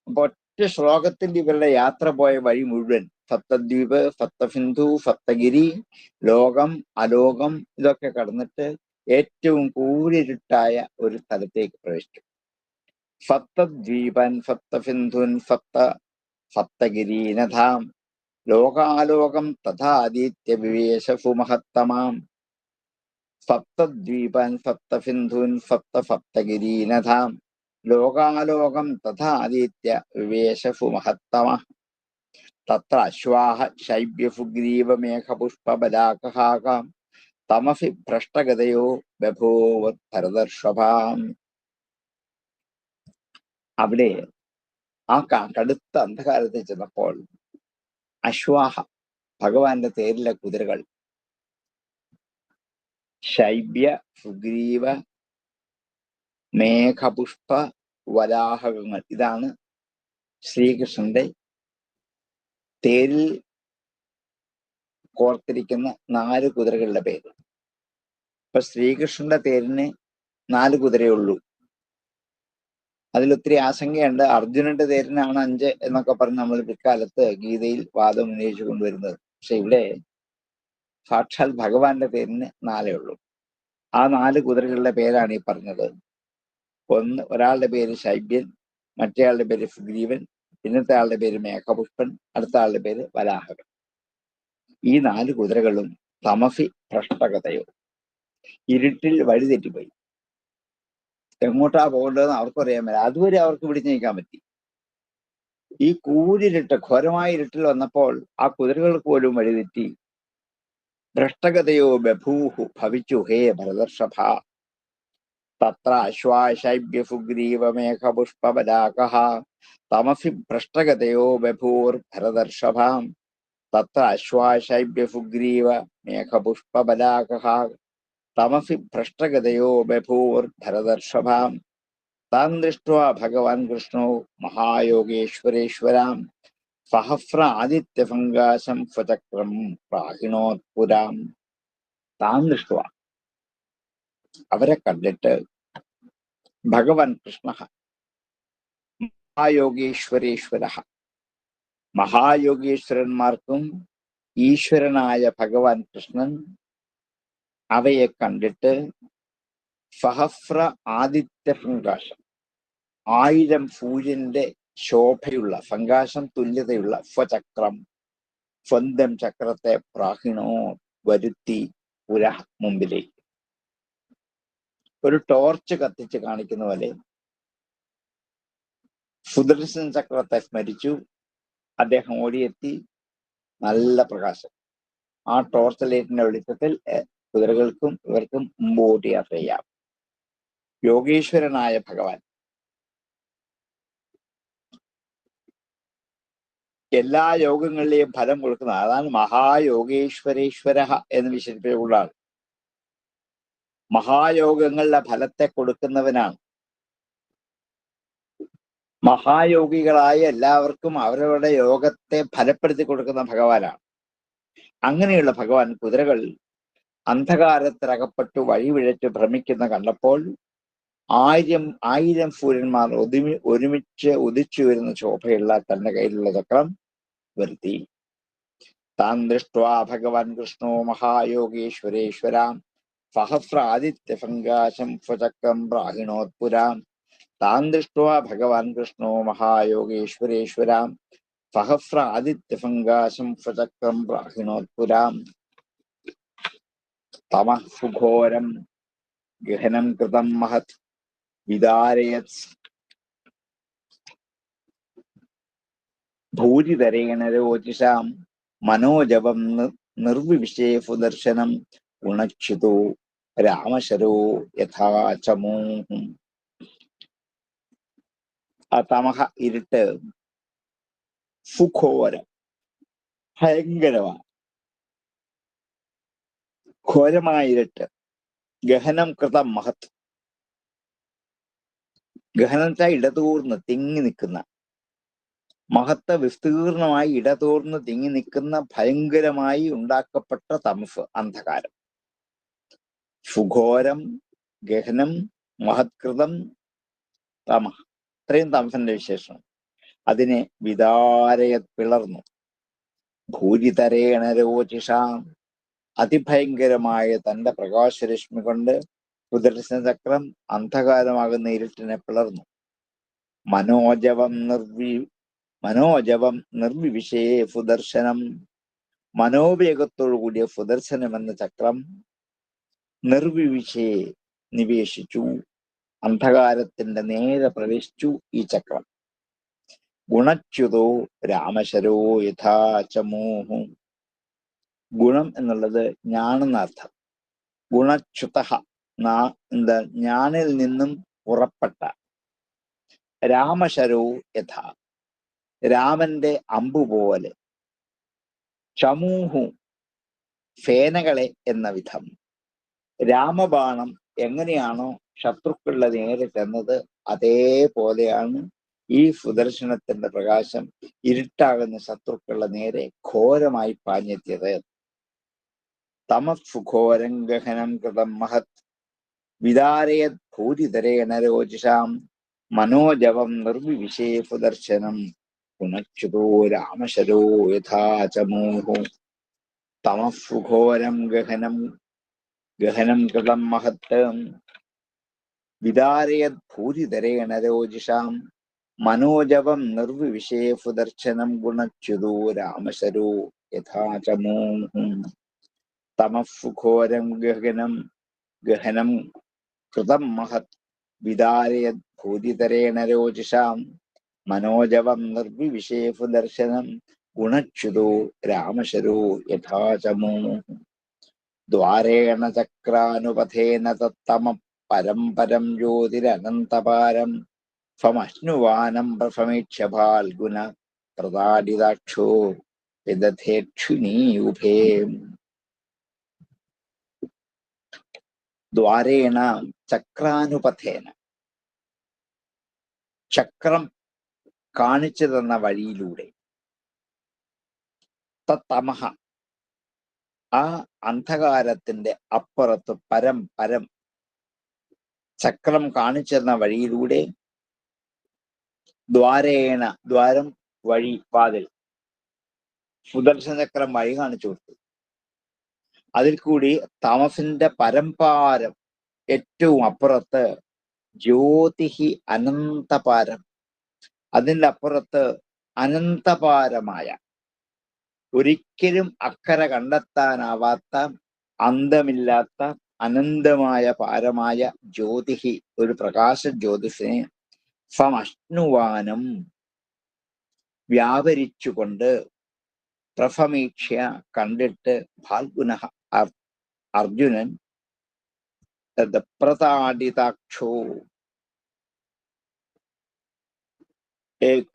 അപ്പൊ ഒറ്റ ശ്ലോകത്തിന്റെ ഇവരുടെ യാത്ര പോയ വഴി മുഴുവൻ സപ്തദ്വീപ്, സപ്തസിന്ധു, സപ്തഗിരി, ലോകം, അലോകം ഇതൊക്കെ കടന്നിട്ട് ഏറ്റവും കൂരിരുട്ടായ ഒരു സ്ഥലത്തേക്ക് പ്രവേശിച്ചു. സപ്തദ്വീപൻ സപ്തസിന്ധുൻ സപ്തഗിരീനധാം ലോകാലോകം തഥാദിത്യ വിവേശ സുമഹത്തമാം. സപ്തദ്വീപൻ സപ്തസിന്ധുൻ സപ്തഗിരീനധാം ലോകാലോകം തഥാദിത്യ വിവേശ സുമഹത്തമ. തത്ര അശ്വാഹ ശൈബ്യസുഗ്രീവമേഘപുഷ്പബലാകഹാകാം തമസി ഭ്രഷ്ടഗതയോ ബഭൂവത് ഭരതർഷഭാം. അവിടെ ആ കടുത്ത അന്ധകാരത്തിൽ ചെന്നപ്പോൾ അശ്വാഹ, ഭഗവാന്റെ തേരിലെ കുതിരകൾ, ശൈബ്യ സുഗ്രീവ മേഘപുഷ്പ വരാഹകങ്ങൾ, ഇതാണ് ശ്രീകൃഷ്ണന്റെ തേരിൽ കോർത്തിരിക്കുന്ന 4 കുതിരകളുടെ പേര്. ഇപ്പൊ ശ്രീകൃഷ്ണന്റെ തേരിന് 4 കുതിരയേ ഉള്ളൂ. അതിലൊത്തിരി ആശങ്കയുണ്ട്. അർജുനന്റെ തേരിനാണ് 5 എന്നൊക്കെ പറഞ്ഞ് നമ്മൾ പിൽക്കാലത്ത് ഗീതയിൽ വാദം ഉന്നയിച്ചു കൊണ്ടുവരുന്നത്. പക്ഷെ ഇവിടെ സാക്ഷാൽ ഭഗവാന്റെ തേരിന് 4 ഉള്ളൂ. ആ 4 കുതിരകളുടെ പേരാണ് ഈ പറഞ്ഞത്. ഒരാളുടെ പേര് ശൈബ്യൻ, മറ്റേയാളുടെ പേര് സുഗ്രീവൻ, പിന്നത്തെ ആളുടെ പേര് മേഘപുഷ്പൻ, അടുത്ത ആളുടെ പേര് വരാഹകൻ. ഈ 4 കുതിരകളും തമസി ഭ്രഷ്ടഗതയോ, ഇരുട്ടിൽ വഴിതെറ്റിപ്പോയി. എങ്ങോട്ടാ പോകേണ്ടതെന്ന് അവർക്കും അറിയാൻ പറ്റില്ല. അതുവരെ അവർക്ക് പിടിച്ചു നിൽക്കാൻ പറ്റി. ഈ കൂരിരുട്ട്, ഘോരമായ ഇരുട്ടിൽ വന്നപ്പോൾ ആ കുതിരകൾക്ക് പോലും വഴിതെറ്റി. ഭ്രഷ്ടഗതയോ ബഭൂഹു, ഭവിച്ചു ഹേ ഭരതർഷഭ. തത്ര അശ്വാശൈബ്യ സുഗ്രീവമേഘപുഷ്പബലാകഃ തമസി ഭ്രഷ്ടഗതയോ ബഭൂർ ഭരതർഷഭാം. തത്ര അശ്വാശൈബ്യ സുഗ്രീവ മേഘപുഷ്പബലാകഃ തമസി ഭ്രഷ്ടഗതയോ ബഭൂർഭരതർഷഭാം താൻ ദൃഷ്ട്വാ ഭഗവാൻ കൃഷ്ണോ മഹായോഗേശ്വരേശ്വരാം സഹസ്ര ആദിത്യഭംഗാശം സ്വചക്രം പ്രാഹിണോത്പുരാം. താൻ ദൃഷ്ട്വാ, അവരെ കണ്ടിട്ട്, ഭഗവാൻ കൃഷ്ണ മഹായോഗേശ്വരേശ്വര, മഹായോഗീശ്വരന്മാർക്കും ഈശ്വരനായ ഭഗവാൻ കൃഷ്ണൻ അവയെ കണ്ടിട്ട് സഹസ്ര ആദിത്യ സംകാശം, 1000 സൂര്യന്റെ ശോഭയുള്ള സംകാശം തുല്യതയുള്ള സ്വചക്രം, സ്വന്തം ചക്രത്തെ പ്രാഹിണോ വരുത്തി പുരഹ മുമ്പിലേക്ക്. ഒരു ടോർച്ച് കത്തിച്ച് കാണിക്കുന്ന പോലെ സുദർശന ചക്രത്തെ സ്മരിച്ചു. അദ്ദേഹം ഓടിയെത്തി. നല്ല പ്രകാശം. ആ ടോർച്ച് ലൈറ്റിന്റെ വെളിച്ചത്തിൽ കുതിരകൾക്കും ഇവർക്കും മുമ്പോട്ട് യാത്ര ചെയ്യാം. യോഗീശ്വരനായ ഭഗവാൻ എല്ലാ യോഗങ്ങളിലെയും ഫലം കൊടുക്കുന്ന, അതാണ് മഹായോഗേശ്വരേശ്വര എന്ന് വിശേഷിപ്പിച്ചുള്ള ആൾ. മഹായോഗങ്ങളുടെ ഫലത്തെ കൊടുക്കുന്നവനാണ്. മഹായോഗികളായ എല്ലാവർക്കും അവരവരുടെ യോഗത്തെ ഫലപ്പെടുത്തി കൊടുക്കുന്ന ഭഗവാനാണ്. അങ്ങനെയുള്ള ഭഗവാൻ കുതിരകൾ അന്ധകാരത്തിലകപ്പെട്ടു വഴിവിഴച്ച് ഭ്രമിക്കുന്ന കണ്ടപ്പോൾ 1000 സൂര്യന്മാർ ഒരുമിച്ച് ഉദിച്ചു വരുന്ന ശോഭയുള്ള തന്റെ കയ്യിലുള്ള ചക്രം വരുത്തി. താൻ ദൃഷ്ട്വാ ഭഗവാൻ കൃഷ്ണോ മഹായോഗേശ്വരേശ്വരാം സഹസ്ര ആദിത്യഭംഗാശം സ്വചക്രം പ്രാഹിണോത്പുരാം. താൻ ദൃഷ്ട്വാ ഭഗവാൻ കൃഷ്ണോ മഹായോഗേശ്വരേശ്വരാം സഹസ്ര ആദിത്യഭംഗാശം സ്വചക്രം പ്രാഹിണോത്പുരാം. തമഃ സുഘോരം ഗഹനം കൃതം മഹത് വിദാരയത് ഭൂരിതരേണ രോചിഷാം മനോജപം നിർവിവിശേ സുദർശനം ഗുണച്യുതോ രാമശരോ യഥാ ചമൂഹും. ആ തമഹ ഇരുട്ട്, സുഘോരം ഭയങ്കരമാണ്, ഘോരമായ ഇരുട്ട്. ഗഹനം കൃതം മഹത്, ഗഹനത്തെ ഇടതൂർന്ന് തിങ്ങി നിൽക്കുന്ന, മഹത്ത് വിസ്തീർണമായി ഇടതൂർന്ന് തിങ്ങി നിൽക്കുന്ന ഭയങ്കരമായി ഉണ്ടാക്കപ്പെട്ട തമസ്, അന്ധകാരം. സുഘോരം ഗഹനം മഹത്കൃതം തമ, ഇത്രയും തമസിന്റെ വിശേഷണം. അതിനെ വിദാരയ പിളർന്നു. ഭൂരിതരേണ രോചിഷാം, അതിഭയങ്കരമായ തന്റെ പ്രകാശരശ്മി കൊണ്ട് സുദർശന ചക്രം അന്ധകാരമാകുന്ന ഇരുട്ടിനെ പിളർന്നു. മനോജവം നിർവിവിഷയെ സുദർശനം, മനോവേഗത്തോടു കൂടിയ സുദർശനം എന്ന ചക്രം നിർവിവിഷയെ നിവേശിച്ചു, അന്ധകാരത്തിന്റെ നേരെ പ്രവേശിച്ചു ഈ ചക്രം. ഗുണച്യുതോ രാമശരോ യഥാ ചമൂഹു. ഗുണം എന്നുള്ളത് ഞാണെന്നർത്ഥം. ഗുണച്യുത, ഞാനിൽ നിന്നും പുറപ്പെട്ട. രാമശരോ യഥാ, രാമന്റെ അമ്പു പോലെ. ചമൂഹു, സേനകളെ എന്ന വിധം. രാമബാണം എങ്ങനെയാണോ ശത്രുക്കളുടെ നേരെ ചെന്നത്, അതേപോലെയാണ് ഈ സുദർശനത്തിന്റെ പ്രകാശം ഇരുട്ടാകുന്ന ശത്രുക്കളുടെ നേരെ ഘോരമായി പാഞ്ഞെത്തിയത്. തമസുഘോരം ഗഹനം കൃതം മഹത് വിദാരയത് ഭൂരിതരേണ രോചിഷാം മനോജവം നിർവിവിശേ സുദർശനം ഗുണച്യുതോ രാമശരോ യഥാ ചമൂഹു. തമസുഘോരം ഗഹനം കൃതം മഹത് വിദാരയത് ഭൂരിതരേണ രോചിഷാം മനോജവം നിർവിവിശേ സുദർശനം ഗുണച്യുതോ രാമശരോ യഥാ ചമൂഹു. തമസുഘോരം ഗഹനം കൃതം മഹത് വിദാരയത് ഭൂരിതരേണ രോചിഷാം മനോജവം നിർവിവിശേ സുദർശനം ഗുണച്യുതോ രാമശരോ യഥാ ചമൂഹു. ദ്വാരേണ ചക്രാനുപഥേന തത്തമ പരം ജ്യോതിരനന്തപാരം ഫമശ്നുവാനം പ്രസമീക്ഷ്യ ഫാൽഗുന പ്രതാടിതാക്ഷോ വിദധേക്ഷുനീ ഉഭേ. ദ്വാരേണ ചക്രാനുപഥേന, ചക്രം കാണിച്ചു തന്ന വഴിയിലൂടെ, തമഹ, ആ അന്ധകാരത്തിന്റെ അപ്പുറത്ത് പരം പരം ചക്രം കാണിച്ചു തന്ന വഴിയിലൂടെ, ദ്വാരേണ, ദ്വാരം വഴി, വാതിൽ, സുദർശന ചക്രം വഴി കാണിച്ചു കൊടുത്തു. അതിൽ കൂടി തമസിന്റെ പരമ്പാരം ഏറ്റവും അപ്പുറത്ത് ജ്യോതിഹി അനന്തപാരം, അതിൻ്റെ അപ്പുറത്ത് അനന്തപാരമായ, ഒരിക്കലും അക്കരെ കണ്ടെത്താനാവാത്ത, അന്തമില്ലാത്ത അനന്തമായ പാരമായ ജ്യോതിഹി, ഒരു പ്രകാശ ജ്യോതിഷിനെ സമശ്നുവാനം, വ്യാപരിച്ചുകൊണ്ട്, പ്രഫമീക്ഷ, കണ്ടിട്ട്, ഫാൽഗുനഃ, അർജുനൻ, പ്രതാടിതാക്ഷോ,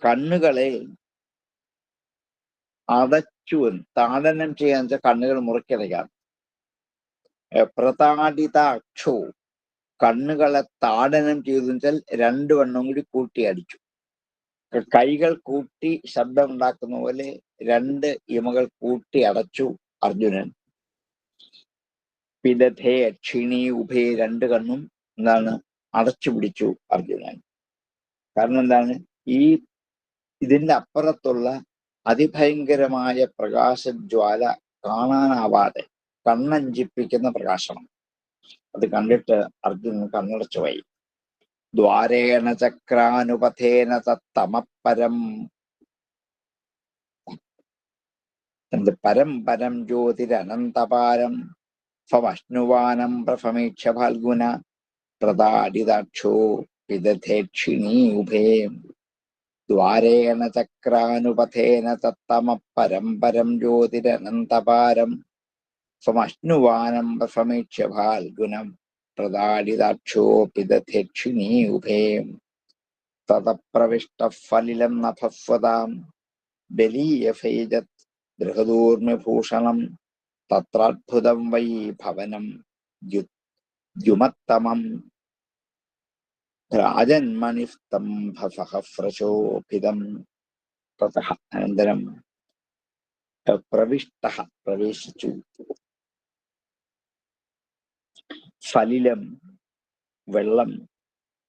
കണ്ണുകളെ അടച്ചു, താടനം ചെയ്യാൻ വെച്ചാൽ കണ്ണുകൾ മുറിക്കടയ്ക്കാം. പ്രതാടിതാക്ഷോ, കണ്ണുകളെ താടനം ചെയ്തു വെച്ചാൽ രണ്ടു വണ്ണം കൂടി കൂട്ടി അടിച്ചു. കൈകൾ കൂട്ടി ശബ്ദം ഉണ്ടാക്കുന്ന പോലെ രണ്ട് ഇമകൾ കൂട്ടി അടച്ചു അർജുനൻ. പിദധേ അക്ഷിണി ഉഭേ, രണ്ട് കണ്ണും എന്താണ് അടച്ചു പിടിച്ചു അർജുനൻ. കാരണം എന്താണ്, ഇതിന്റെ അപ്പുറത്തുള്ള അതിഭയങ്കരമായ പ്രകാശജ്വാല കാണാനാവാതെ കണ്ണഞ്ചിപ്പിക്കുന്ന പ്രകാശനം. അത് കണ്ടിട്ട് അർജുനൻ കണ്ണടച്ചു പോയി. ദ്വാരേണ ചക്രാനുപഥേന തമപരം, പരം പരം ജ്യോതിരനന്തപാരം, സമശ്നുവാനം പ്രഫമീക്ഷ ഫാൽഗുന, പ്രതാടിതാക്ഷോ പിദധേക്ഷിണീ ഉഭേ, ദ്വാരേണ ചക്രാനുപഥേന തമപരം പരം ജ്യോതിരനന്തപാരം, സമശ്നുവാനം പ്രഫമീക്ഷ ഫാൽഗുനം, പ്രതാടിതാക്ഷോ പിദധേക്ഷിണീ ഉഭേ, തതപ്രവിഷ്ട ഫലിലം നഭസ്വതാം, ബലീയഫൈജത് ബൃഹദൂർമിഭൂഷണം, തത്രാത്ഭുതം വൈ ഭവനം ദ്യുമത്തമം, രാജന്മണിസ്തംഭസഹസ്രശോഭിതം. തതഃ, അനന്തരം, പ്രവിഷ്ടഃ, പ്രവേശിച്ചു, സലിലം, വെള്ളം,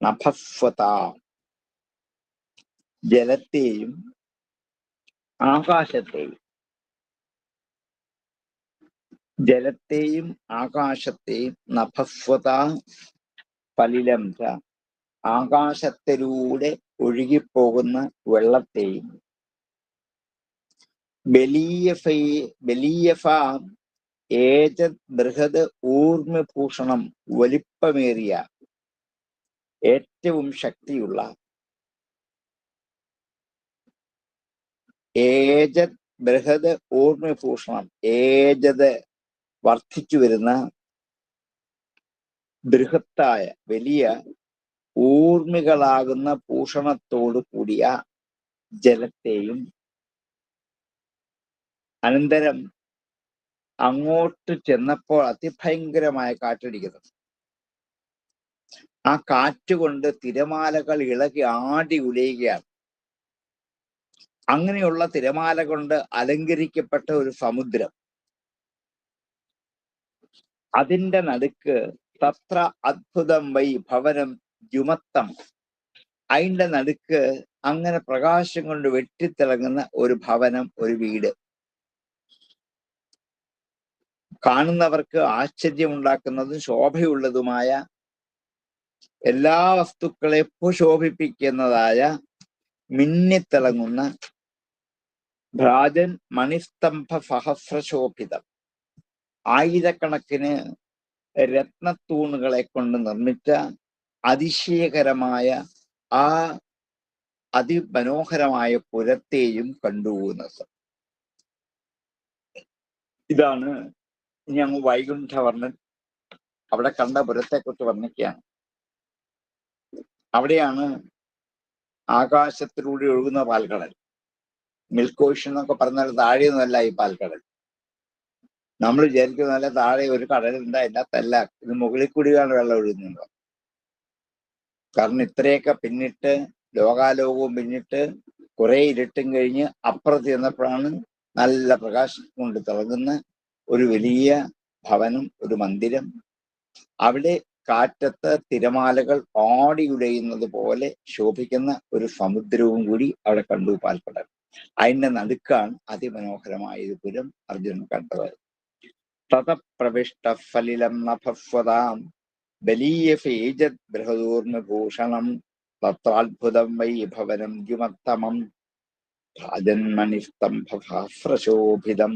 നഭസ്വത, ജലത്തെയും ആകാശത്തെയും, ജലത്തെയും ആകാശത്തെയും, നഭസ്വത ഫലിലം, ആകാശത്തിലൂടെ ഒഴുകിപ്പോകുന്ന വെള്ളത്തെയും, ബലീയഫ ഏജത് ബൃഹത് ഊർമിഭൂഷണം, വലിപ്പമേറിയ ഏറ്റവും ശക്തിയുള്ള, ഏജത് ബൃഹത് ഊർമിഭൂഷണം, ഏജത് വർദ്ധിച്ചു വരുന്ന, ബൃഹത്തായ വലിയ ഊർമികളാകുന്ന ഭൂഷണത്തോടു കൂടിയ ജലത്തെയും, അനന്തരം അങ്ങോട്ട് ചെന്നപ്പോൾ അതിഭയങ്കരമായ കാറ്റടിക്കുന്നത്, ആ കാറ്റുകൊണ്ട് തിരമാലകൾ ഇളകി ആടി ഉലയുകയാണ്. അങ്ങനെയുള്ള തിരമാല കൊണ്ട് അലങ്കരിക്കപ്പെട്ട ഒരു സമുദ്രം, അതിന്റെ നടുക്ക് തത്ര അദ്ഭുതം വൈ ഭവനം ദ്യുമത്തം, അതിന്റെ നടുക്ക് അങ്ങനെ പ്രകാശം കൊണ്ട് വെട്ടിത്തിളങ്ങുന്ന ഒരു ഭവനം, ഒരു വീട്. കാണുന്നവർക്ക് ആശ്ചര്യമുണ്ടാക്കുന്നതും ശോഭയുള്ളതുമായ, എല്ലാ വസ്തുക്കളെ ശോഭിപ്പിക്കുന്നതായ, മിന്നിത്തിളങ്ങുന്ന, ഭ്രാജൻ മണിസ്തംഭ സഹസ്രശോഭിതം, ആയിരക്കണക്കിന് രത്നത്തൂണുകളെ കൊണ്ട് നിർമ്മിച്ച അതിശയകരമായ ആ അതിമനോഹരമായ പുരത്തെയും കണ്ടുപോകുന്നത്. ഇതാണ് ഞങ്ങൾ വൈകുണ്ഠവർണ്ണൻ അവിടെ കണ്ട പുരത്തെക്കുറിച്ച് വർണ്ണിക്കുകയാണ്. അവിടെയാണ് ആകാശത്തിലൂടെ ഒഴുകുന്ന പാൽക്കടൽ. മിൽക്ക് ഓഷ്യൻ എന്നൊക്കെ പറഞ്ഞാൽ താഴെയൊന്നുമല്ല ഈ പാൽക്കടൽ, നമ്മൾ വിചാരിക്കുന്ന നല്ല താഴെ ഒരു കടലുണ്ട്, അതിനകത്തല്ല, ഇത് മുകളിൽ കൂടിയാണ് വെള്ളം ഒഴുകുന്നുണ്ടോ. കാരണം ഇത്രയൊക്കെ പിന്നിട്ട് ലോകാലോകവും പിന്നിട്ട് കുറെ ഇരുട്ടും കഴിഞ്ഞ് അപ്പുറത്ത് ചെന്നപ്പോഴാണ് നല്ല പ്രകാശം കൊണ്ട് തിളങ്ങുന്ന ഒരു വലിയ ഭവനം, ഒരു മന്ദിരം. അവിടെ കാറ്റത്ത് തിരമാലകൾ ആടിയുലയുന്നത് പോലെ ശോഭിക്കുന്ന ഒരു സമുദ്രവും കൂടി അവിടെ കണ്ടു പാൽക്കടൽ. അതിന്റെ നടുക്കാണ് അതിമനോഹരമായ ഒരു പുരം അർജുനൻ കണ്ടത്. തതപ്രവിഷ്ട ഫലിലം നഭസ്വതാം ബലീയഫേജത് ബൃഹദൂർമിഭൂഷണം തത്രാത്ഭുതം വൈ ഭവനം ദ്യുമത്തമം ഭാജന്മണിസ്തംഭഭാസ്രശോഭിതം.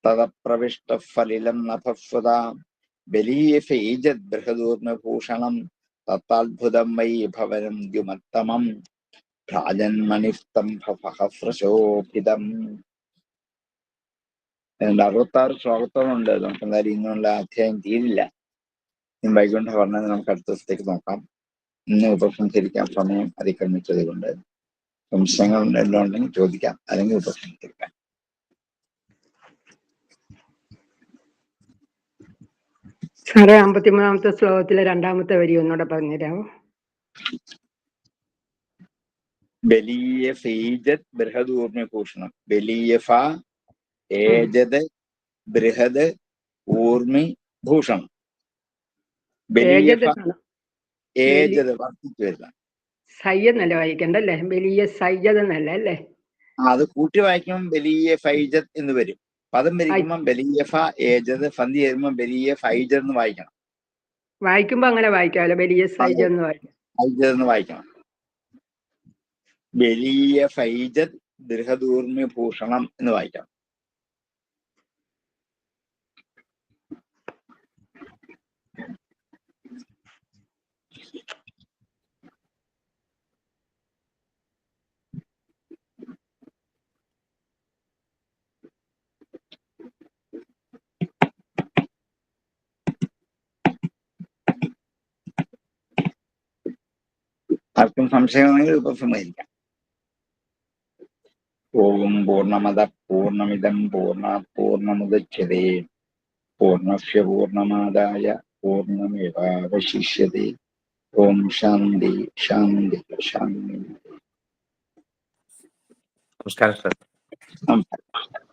തതപ്രവിഷ്ട ഫലിലം നഭസ്വതാം ബലീയഫേജത് ബൃഹദൂർമിഭൂഷണം തത്താത്ഭുതം വൈ ഭവനം ദ്യുമത്തമം ഭ്രാജന്മണിസ്തംഭഭാസ്രശോഭിതം. 66 ശ്ലോകത്തോടുണ്ട്. നമുക്ക് എന്തായാലും ഇന്നുള്ള അധ്യായം തീരില്ല. വൈകുണ്ഠ വർണ്ണന നമുക്ക് അടുത്ത ദിവസത്തേക്ക് നോക്കാം. ഇന്ന് ഉപസംഹരിക്കാൻ സമയം അതിക്രമിച്ചത് കൊണ്ട് സംശയങ്ങൾ എല്ലാം ഉണ്ടെങ്കിൽ ചോദിക്കാം, അല്ലെങ്കിൽ ഉപസംഹരിക്കാം. സാറേ, 53-ാമത്തെ ശ്ലോകത്തിലെ 2-ാമത്തെ വരി ഒന്നുകൂടെ പറഞ്ഞുതരാമോ? ബലീയ ഫേജത് ബൃഹദൂർമിഭൂഷണം. ബലീയഫ ഏജത് ബൃഹദ് ഊർമി ഭൂഷണം. ഏജത് വർദ്ധിച്ചു വരുന്ന സയ്യെന്നല്ല വായിക്കണ്ടല്ലേ? വലിയ സയ്യദ് എന്നല്ല അല്ലേ? അത് കൂട്ടി വായിക്കുമ്പോൾ ബലിയ ഫൈജത് എന്ന് വരും. പദം വരിക്കുമ്പോൾ ബലിയഫ ഏജത്, ഫന്തി വരുമ്പോൾ ബലിയ ഫൈജത് എന്ന് വായിക്കണം. വായിക്കുമ്പോ അങ്ങനെ വായിക്കാമല്ലോ, വലിയ സയ്യദ് എന്ന് വായിക്കാം. ഫൈജത് എന്ന് വായിക്കണം. ബലിയ ഫൈജത് ബൃഹദൂർമി ഭൂഷണം എന്ന് വായിക്കണം. ആർക്കും സംശയമാണെങ്കിൽ ഉപസംഹരിക്കാം. ഓം പൂർണ്ണമദ പൂർണ്ണമിദം പൂർണ്ണാത് പൂർണ്ണമുദച്യതേ പൂർണ്ണസ്യ പൂർണ്ണമാദായ പൂർണ്ണമേവാവശിഷ്യതേ. ഓം ശാന്തി ശാന്തി ശാന്തി. നമസ്കാരം സർ. നമസ്കാരം.